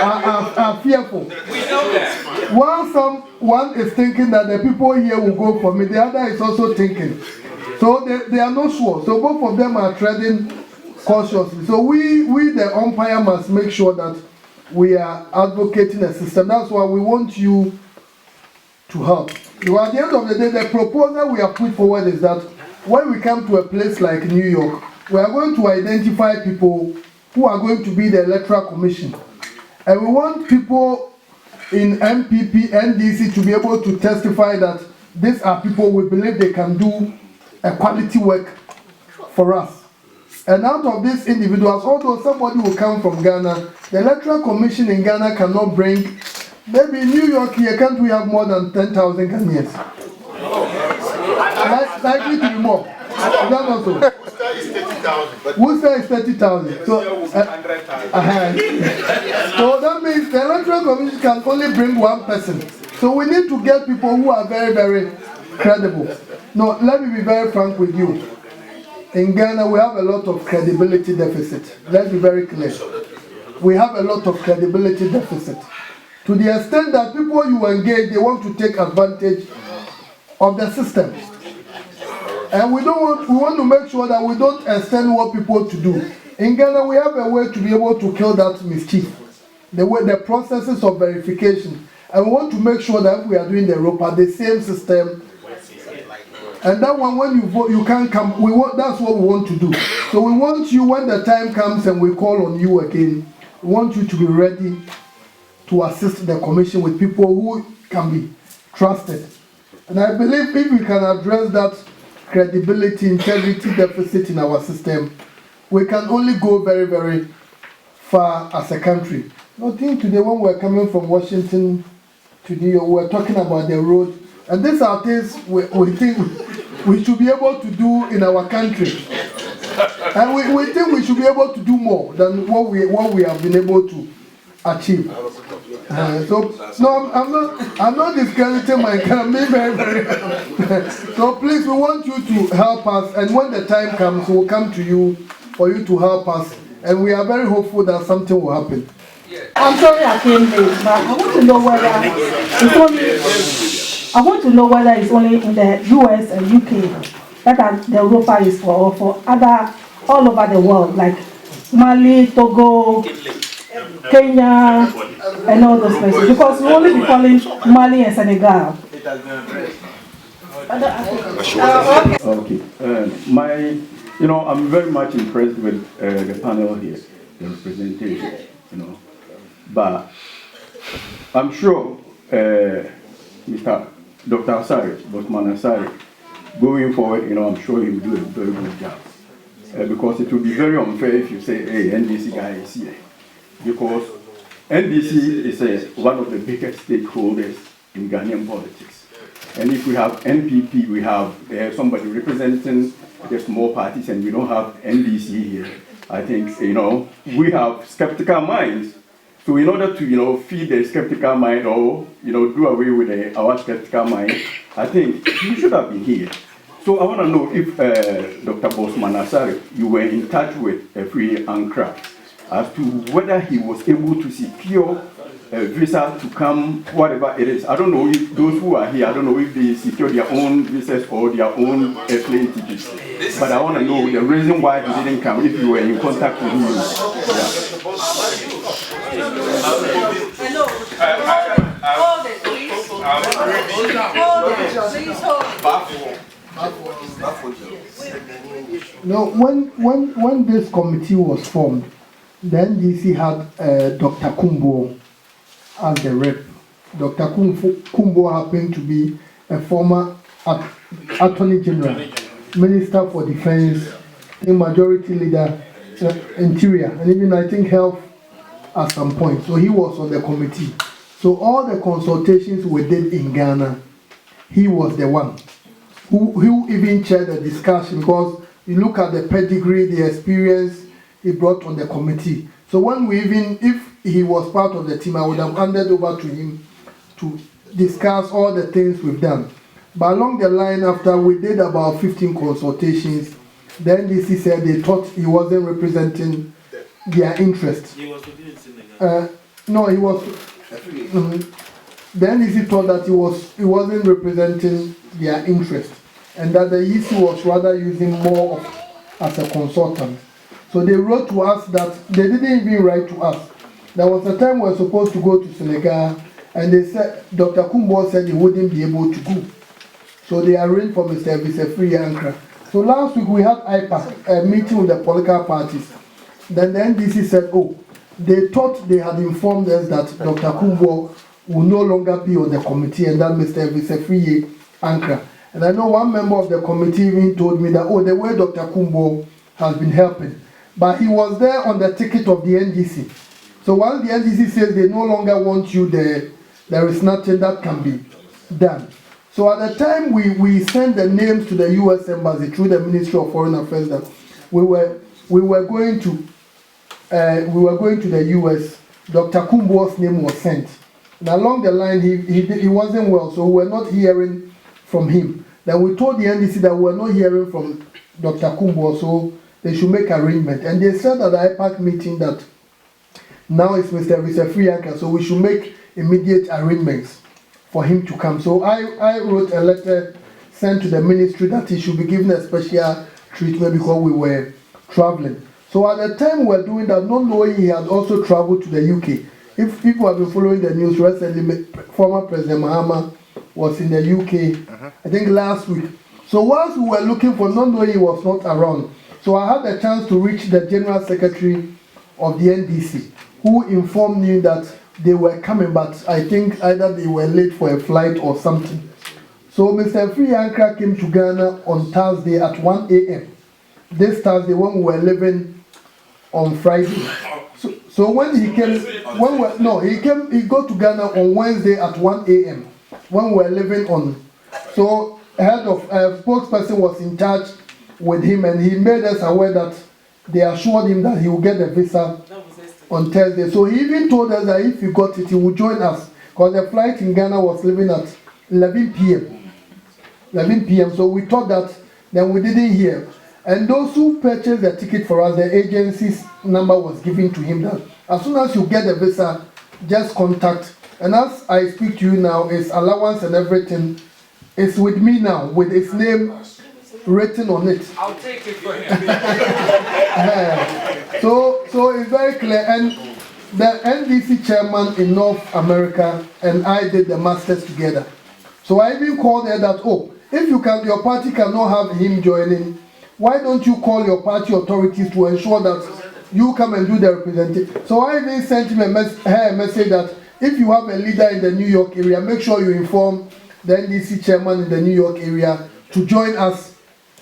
are fearful. We know that. While one is thinking that the people here will go for me, the other is also thinking. So So they are not sure. So both of them are treading cautiously. So we the umpire must make sure that we are advocating a system. That's why we want you to help. So at the end of the day, the proposal we have put forward is that when we come to a place like New York, we are going to identify people who are going to be the Electoral Commission. And we want people in MPP, NDC to be able to testify that these are people we believe they can do a quality work for us. And out of these individuals, although somebody will come from Ghana, the Electoral Commission in Ghana cannot bring, maybe in New York here, can't we have more than 10,000 Ghanaians? Likely to be more. Is that not so? Worcester is 30,000. Worcester is 30,000. So that means the Electoral Commission can only bring one person. So we need to get people who are very, very credible. No, let me be very frank with you. In Ghana, we have a lot of credibility deficit. Let's be very clear. We have a lot of credibility deficit. To the extent that people you engage, they want to take advantage of the system. And we want to make sure that we don't extend what people to do. In Ghana, we have a way to be able to kill that mischief. The processes of verification. And we want to make sure that we are doing the ROPAA, the same system. And that one, when you vote, you can't come. That's what we want to do. So we want you, when the time comes and we call on you again, we want you to be ready to assist the commission with people who can be trusted. And I believe if we can address that credibility, integrity deficit in our system, we can only go very, very far as a country. I think today when we're coming from Washington to New York, we're talking about the road. And these are things we think we should be able to do in our country. And we think we should be able to do more than what we have been able to achieve. I'm not discrediting my country, very, very. So please, we want you to help us, and when the time comes, we'll come to you for you to help us, and we are very hopeful that something will happen. I'm sorry I came late, but I want to know whether it's only in the US and UK that the ROPAA is for, or for all over the world, like Mali, Togo, Kenya, and all those places. Because we only be calling Mali and Senegal. Okay. I'm very much impressed with the panel here, the representation, But I'm sure Mr. Dr. Asari, Bosman Asari, going forward, I'm sure he will do a very good job. Because it will be very unfair if you say, hey, NDC guy is here. Because NDC is one of the biggest stakeholders in Ghanaian politics. And if we have NPP, we have somebody representing the small parties, and we don't have NDC here, I think, we have skeptical minds. So in order to, feed the skeptical mind or, do away with our skeptical mind, I think you should have been here. So I want to know if Dr. Bosman Asari, you were in touch with Free Ankara as to whether he was able to secure a visa to come, whatever it is. I don't know if those who are here, I don't know if they secure their own visas or their own plane tickets. But I want to know the reason why he didn't come, if you were in contact with him. Hold it, please. No, when this committee was formed, the NDC had Dr. Kumbo as the rep. Dr. Kumbo happened to be a former Attorney General, Minister for Defense, a majority leader, Interior, and even I think Health at some point. So he was on the committee. So all the consultations we did in Ghana, he was the one who even chaired the discussion, because you look at the pedigree, the experience he brought on the committee. So when if he was part of the team, I would have handed over to him to discuss all the things we've done. But along the line, after we did about 15 consultations, the NDC said they thought he wasn't representing their interest. He was no, he was. The NDC thought that he wasn't representing their interest. and that the EC was rather using more of, as a consultant. So they wrote to us that they didn't even write to us. There was a time we were supposed to go to Senegal, and they said, Dr. Kumbo said he wouldn't be able to go. So they arranged for Mr. Visefri Ankra. So last week we had IPAC, a meeting with the political parties. Then the NDC said, oh, they thought they had informed us that Dr. Kumbo will no longer be on the committee, and that Mr. Visefri Ankra. And I know one member of the committee even told me that, oh, the way Dr. Kumbo has been helping. But he was there on the ticket of the NDC. So once the NDC says they no longer want you there, there is nothing that can be done. So at the time we sent the names to the U.S. Embassy through the Ministry of Foreign Affairs that we were going to the U.S. Dr. Kumbo's name was sent. And along the line he wasn't well, so we were not hearing from him. Then we told the NDC that we were not hearing from Dr. Kumbo, so they should make arrangement. And they said at the IPAC meeting that now it's Mr. Visefri Ankra, so we should make immediate arrangements for him to come. So I wrote a letter sent to the ministry that he should be given a special treatment because we were traveling. So at the time we were doing that, not knowing he had also traveled to the UK. If people have been following the news recently, former President Mahama was in the UK, I think last week. So whilst we were looking for, not knowing he was not around, so I had a chance to reach the General Secretary of the NDC, who informed me that they were coming, but I think either they were late for a flight or something. So Mr. Free Ankra came to Ghana on Thursday at 1 a.m. This Thursday when we were leaving on Friday. So when he came, he got to Ghana on Wednesday at 1 a.m. when we were leaving on. So head of spokesperson was in charge with him, and he made us aware that they assured him that he will get the visa on Thursday. So he even told us that if he got it, he would join us, because the flight in Ghana was leaving at 11 p.m. 11 p.m. So we thought that, then we didn't hear. And those who purchased the ticket for us, the agency's number was given to him that as soon as you get the visa, just contact. And as I speak to you now, his allowance and everything is with me now, with his name written on it. I'll take it for him. So it's very clear. And the NDC chairman in North America and I did the masters together. So I even called her that, oh, if your party cannot have him joining, why don't you call your party authorities to ensure that you come and do the representation? So I even sent him a message that if you have a leader in the New York area, make sure you inform the NDC chairman in the New York area to join us,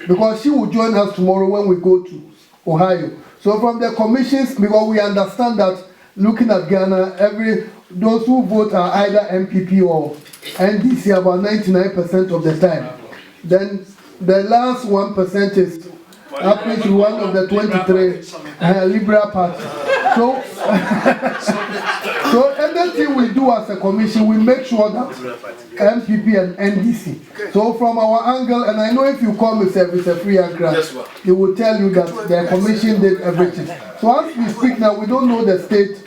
because she will join us tomorrow when we go to Ohio. So from the commissions, because we understand that looking at Ghana, those who vote are either MPP or NDC about 99% of the time. Then the last 1% is happening to one of the 23 Liberal Party. So anything we do as a commission, we make sure that MPP and NDC. So from our angle, and I know if you call Mr. Visefri Ankra, he will tell you that the commission did everything. So as we speak now, we don't know the state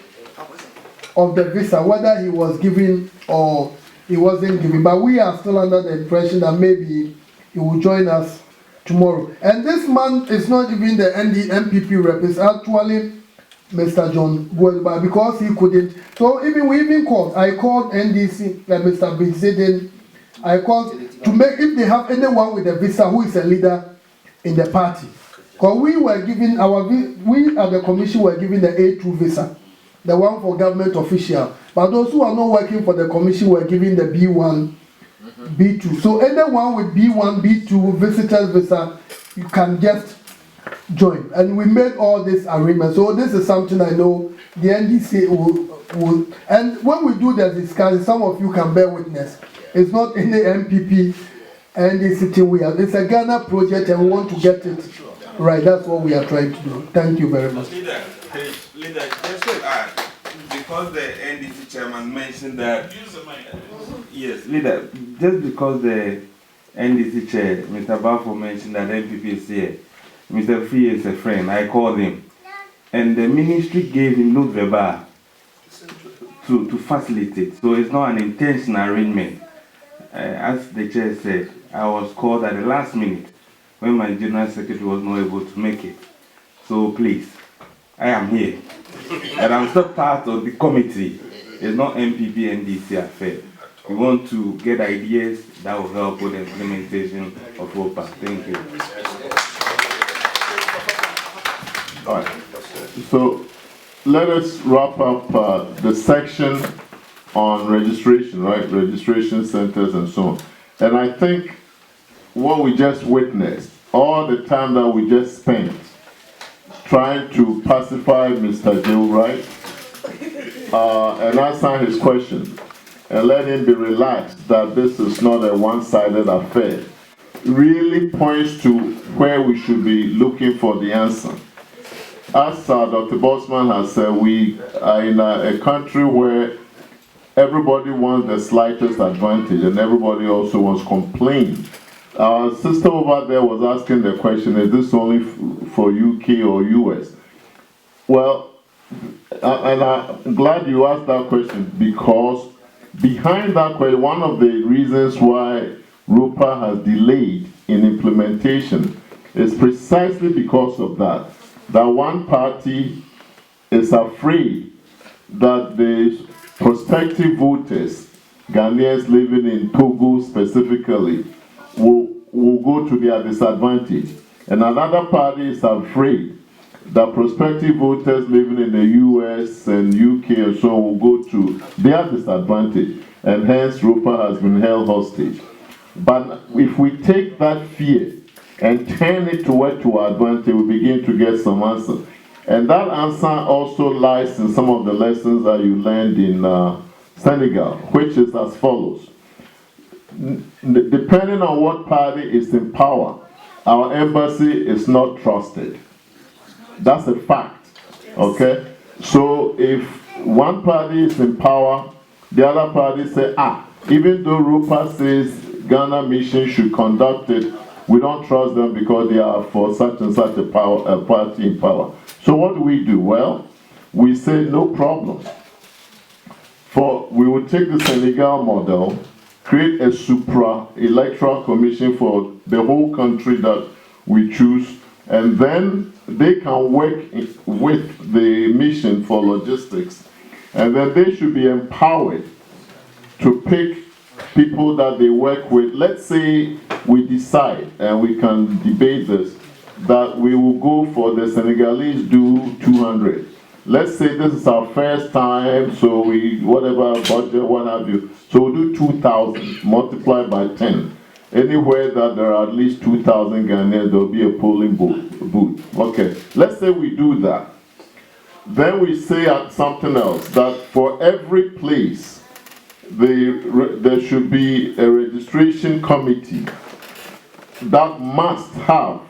of the visa, whether he was given or he wasn't given. But we are still under the impression that maybe he will join us tomorrow. And this man is not even the MPP rep, it's actually Mr. John Buelba, because he couldn't. So we even called. I called NDC, Mr. Bizidin. I called to make, if they have anyone with a visa who is a leader in the party. Because we were given we at the commission were given the A2 visa, the one for government official. But those who are not working for the commission were given the B1, B2. So anyone with B1, B2 visitors visa, you can just join. And we made all this arrangement. So this is something I know the NDC will. And when we do the discussion, some of you can bear witness. It's not any MPP NDC thing we have. It's a Ghana project and we want to get it right. That's what we are trying to do. Thank you very much. Leader, just to add, because the NDC chairman mentioned that. Yes, leader, just because the NDC chair, Mr. Bafo, mentioned that MPP is here, Mr. Free is a friend, I called him. And the ministry gave him note verbal to facilitate. So it's not an intentional arrangement. As the chair said, I was called at the last minute when my general secretary was not able to make it. So please, I am here. And I'm still part of the committee. It's not MPP NDC affair. We want to get ideas that will help with the implementation of ROPAA. Thank you. All right. So let us wrap up the section on registration, right? Registration centers and so on. And I think what we just witnessed, all the time that we just spent trying to pacify Mr. Joe, right? And answer his question and let him be relaxed that this is not a one-sided affair, really points to where we should be looking for the answer. As Dr. Bosman has said, we are in a country where everybody wants the slightest advantage and everybody also wants to complain. Our sister over there was asking the question, is this only for UK or US? Well, and I'm glad you asked that question, because behind that question, one of the reasons why ROPAA has delayed in implementation is precisely because of that. That one party is afraid that the prospective voters, Ghanaians living in Togo specifically, will go to their disadvantage. And another party is afraid that prospective voters living in the US and UK and so on will go to their disadvantage. And hence ROPAA has been held hostage. But if we take that fear and turn it to our advantage, we begin to get some answers. And that answer also lies in some of the lessons that you learned in Senegal, which is as follows. Depending on what party is in power, our embassy is not trusted. That's a fact, okay? So if one party is in power, the other party say, even though ROPAA says Ghana mission should conduct it, we don't trust them because they are for such and such a party in power. So what do? Well, we say no problem. We will take the Senegal model, create a Electoral Commission for the whole country that we choose, and then they can work with the mission for logistics. And then they should be empowered to pick people that they work with. Let's say we decide, and we can debate this, that we will go for the Senegalese do 200. Let's say this is our first time, so whatever budget, what have you. So we'll do 2,000 multiplied by 10. Anywhere that there are at least 2,000 Ghanaians, there will be a polling booth. Okay, let's say we do that. Then we say something else, that for every place, there should be a registration committee that must have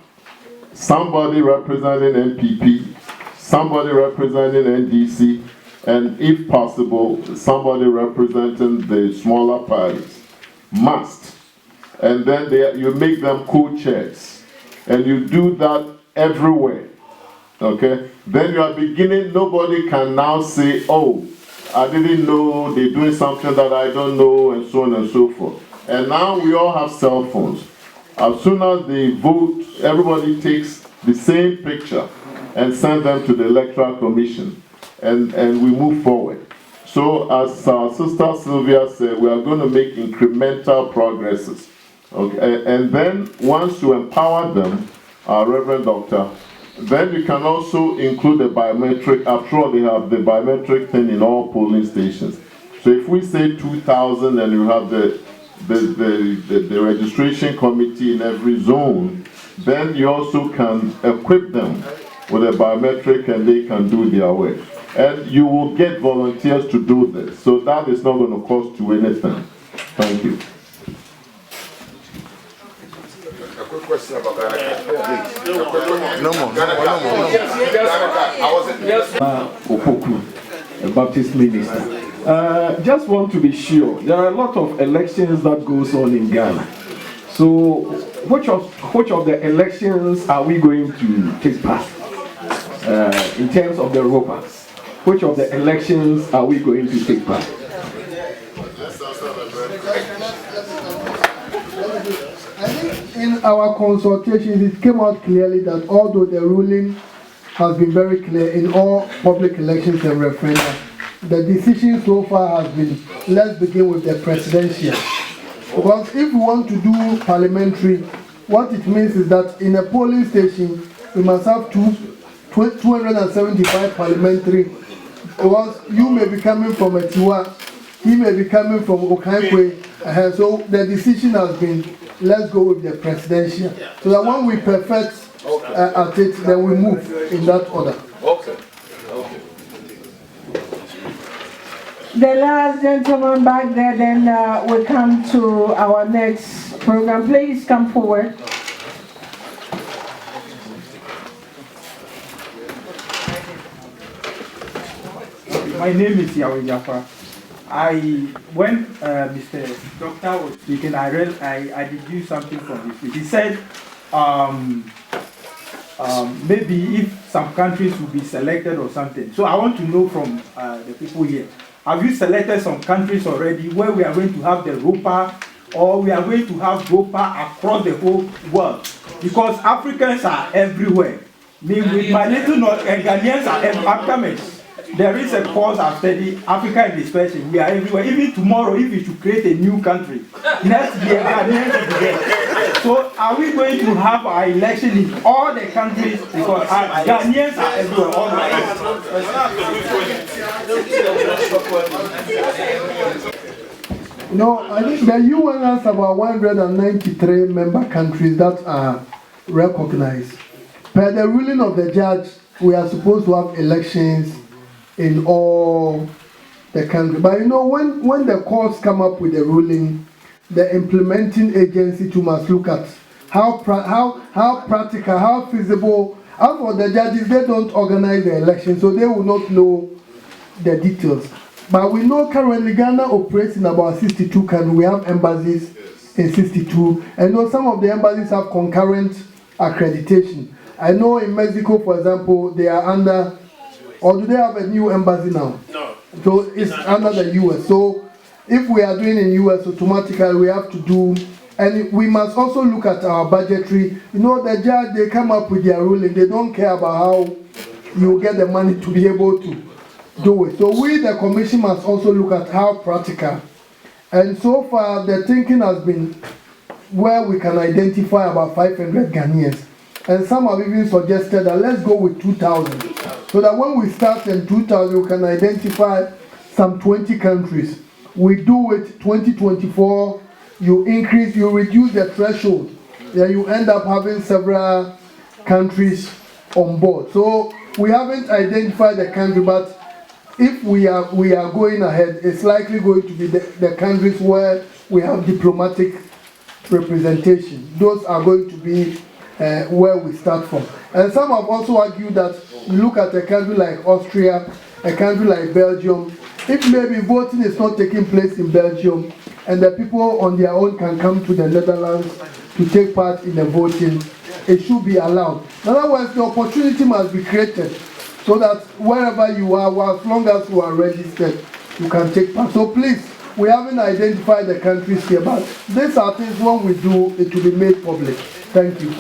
somebody representing NPP, somebody representing NDC, and if possible, somebody representing the smaller parties. Must. And then you make them co-chairs. And you do that everywhere. Okay? Then you are beginning, nobody can now say, oh, I didn't know they're doing something that I don't know, and so on and so forth. And now we all have cell phones. As soon as they vote, everybody takes the same picture and send them to the Electoral Commission, and we move forward. So as our sister Sylvia said, we are going to make incremental progresses. Okay? And then once you empower them, Reverend Doctor, then you can also include the biometric. After all, they have the biometric thing in all polling stations. So if we say 2,000 and you have the registration committee in every zone, then you also can equip them with a biometric and they can do their work. And you will get volunteers to do this. So that is not going to cost you anything. Thank you. A quick question about Ghana. Opoku, a Baptist minister. Just want to be sure, there are a lot of elections that goes on in Ghana. So which of the elections are we going to take part in terms of the ROPAA? Which of the elections are we going to take part? our consultations, it came out clearly that although the ruling has been very clear in all public elections and referenda, the decision so far has been, let's begin with the presidential. Because if we want to do parliamentary, what it means is that in a polling station, we must have 275 parliamentary. Because you may be coming from Etiwa, he may be coming from Okankwe, so the decision has been, let's go with the presidential. So that when we perfect at it, then we move in that order. Okay. The last gentleman back there, then we come to our next program. Please come forward. My name is Yahweh Jaffa. When Mr. Doctor was speaking, I deduced something from this. He said maybe if some countries will be selected or something. So I want to know from the people here, have you selected some countries already where we are going to have the ROPAA, or we are going to have ROPAA across the whole world? Because Africans are everywhere. Me, with my little Ghanaians are Afghaners. There is a course I've studied, Africa and dispersion. We are everywhere. Even tomorrow, if we should create a new country, next year, Ghanaians will be there. So, are we going to have our election in all the countries? Because Ghanaians are everywhere. All the No, I think the UN has about 193 member countries that are recognized. Per the ruling of the judge, we are supposed to have elections in all the country. But you know, when the courts come up with the ruling, the implementing agency too must look at how practical, how feasible. As for the judges, they don't organize the election, so they will not know the details. But we know currently Ghana operates in about 62 countries. We have embassies in 62. And know some of the embassies have concurrent accreditation. I know in Mexico, for example, they are under, or do they have a new embassy now? No. So it's under the US. So if we are doing in US, automatically we have to do, and we must also look at our budgetary. You know, the judge, they come up with their ruling. They don't care about how you get the money to be able to do it. So we, the commission, must also look at how practical. And so far, the thinking has been where we can identify about 500 Ghanaians. And some have even suggested that let's go with 2,000. So that when we start in 2,000, we can identify some 20 countries. We do it 2024, you increase, you reduce the threshold. Then you end up having several countries on board. So we haven't identified the country, but if we are going ahead, it's likely going to be the countries where we have diplomatic representation. Those are going to be where we start from. And some have also argued that you look at a country like Austria, a country like Belgium, if maybe voting is not taking place in Belgium and the people on their own can come to the Netherlands to take part in the voting, it should be allowed. In other words, the opportunity must be created so that wherever you are, as long as you are registered, you can take part. So please, we haven't identified the countries here, but these are things when we do, it will be made public. Thank you.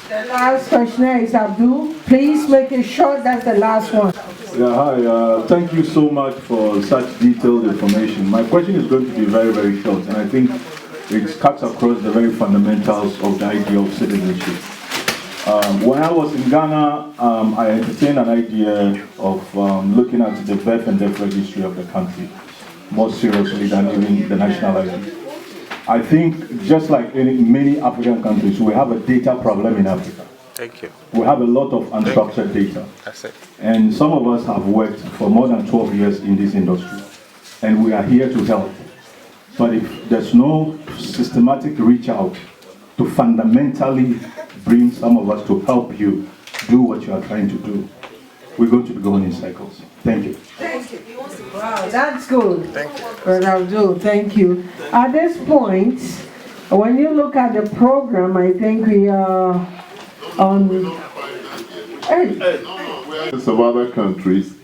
The last questioner is Abdul. Please make it short, that's the last one. Yeah, hi. Thank you so much for such detailed information. My question is going to be very, very short, and I think it cuts across the very fundamentals of the idea of citizenship. When I was in Ghana, I entertained an idea of looking at the birth and death registry of the country more seriously than even the national ID. I think just like in many African countries, we have a data problem in Africa. Thank you. We have a lot of unstructured data. That's it. And some of us have worked for more than 12 years in this industry. And we are here to help. But if there's no systematic reach out to fundamentally bring some of us to help you do what you are trying to do, we're going to be going in cycles. Thank you. Thank you. Wow, that's good. Thank you. Abdul, thank you. At this point, when you look at the program, I think we are on. Of other countries,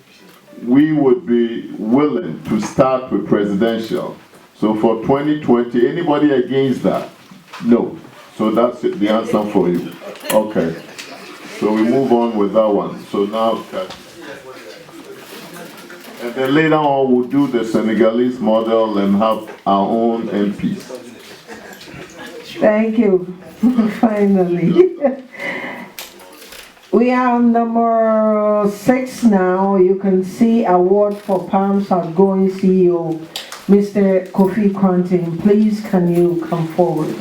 we would be willing to start with presidential. So for 2020, anybody against that? No. So that's it, the answer for you. Okay. So we move on with that one. So now, and then later on we'll do the Senegalese model and have our own MPs. Thank you. Finally. We are on number 6 now. You can see award for Palm's outgoing CEO, Mr. Kofi Kranting. Please, can you come forward?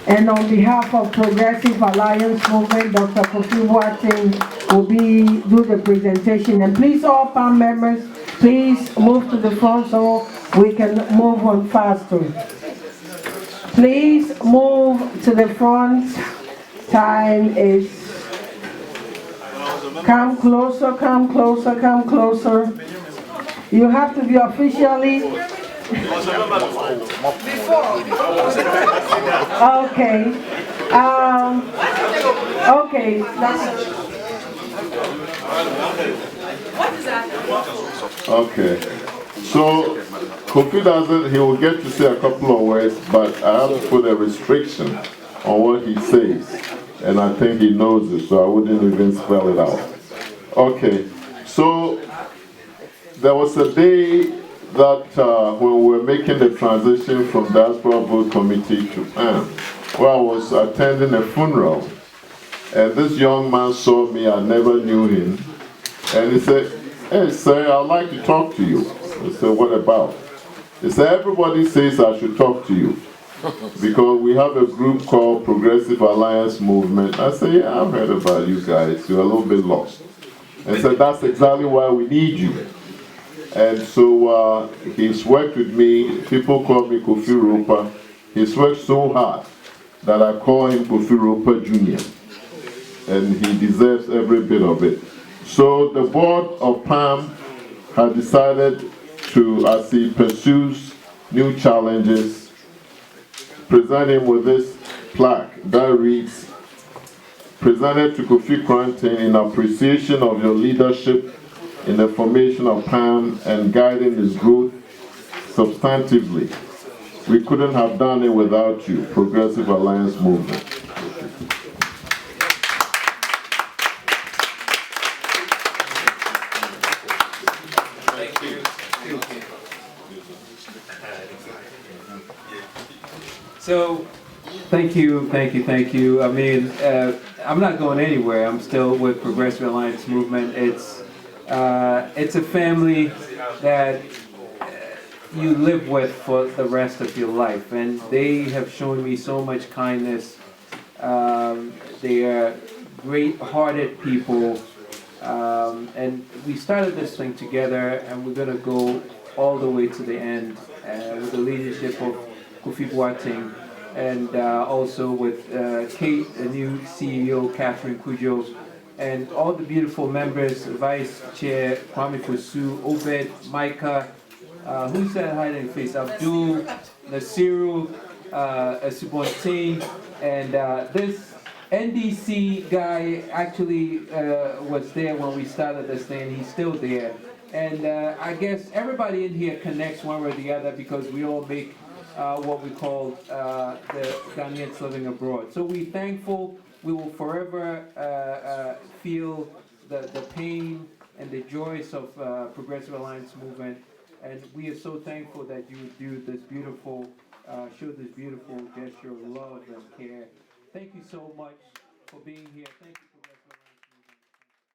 And on behalf of Progressive Alliance Movement, Dr. Kofi Kranting will do the presentation. And please, all PAM members, please move to the front so we can move on faster. Please move to the front. Time is, come closer, come closer, come closer. You have to be officially, okay, okay, What is that? Okay, so Kofi doesn't, he will get to say a couple of words, but I have to put a restriction on what he says. And I think he knows it, so I wouldn't even spell it out. Okay, so there was a day that when we were making the transition from Diaspora Vote Committee to PAM, where I was attending a funeral, and this young man saw me, I never knew him, and he said, "Hey sir, I'd like to talk to you." I said, "What about?" He said, "Everybody says I should talk to you, because we have a group called Progressive Alliance Movement." I said, "Yeah, I've heard about you guys. You're a little bit lost." And said, "That's exactly why we need you." And so he's worked with me. People call me Kofi ROPAA. He's worked so hard that I call him Kofi ROPAA Jr. And he deserves every bit of it. So the board of PAM had decided to, as he pursues new challenges, present him with this plaque that reads, "Presented to Kofi Kranting in appreciation of your leadership in the formation of PAM and guiding its growth substantively. We couldn't have done it without you, Progressive Alliance Movement." So, thank you. I mean, I'm not going anywhere. I'm still with Progressive Alliance Movement. It's a family that you live with for the rest of your life, and they have shown me so much kindness. They are great-hearted people, and we started this thing together, and we're gonna go all the way to the end with the leadership of Kofi Kranting, and also with Kate, the new CEO, Catherine Kujo, and all the beautiful members, Vice Chair Kwame Fosu, Obed, Micah, who's that hiding face? Abdul, Nasiru, Subontain, and this NDC guy actually was there when we started this thing. He's still there. And I guess everybody in here connects one way or the other because we all make what we call the Ghanaians living abroad. So we're thankful. We will forever feel the pain and the joys of Progressive Alliance Movement. And we are so thankful that you would do this beautiful, show this beautiful gesture of love and care. Thank you so much for being here. Thank you.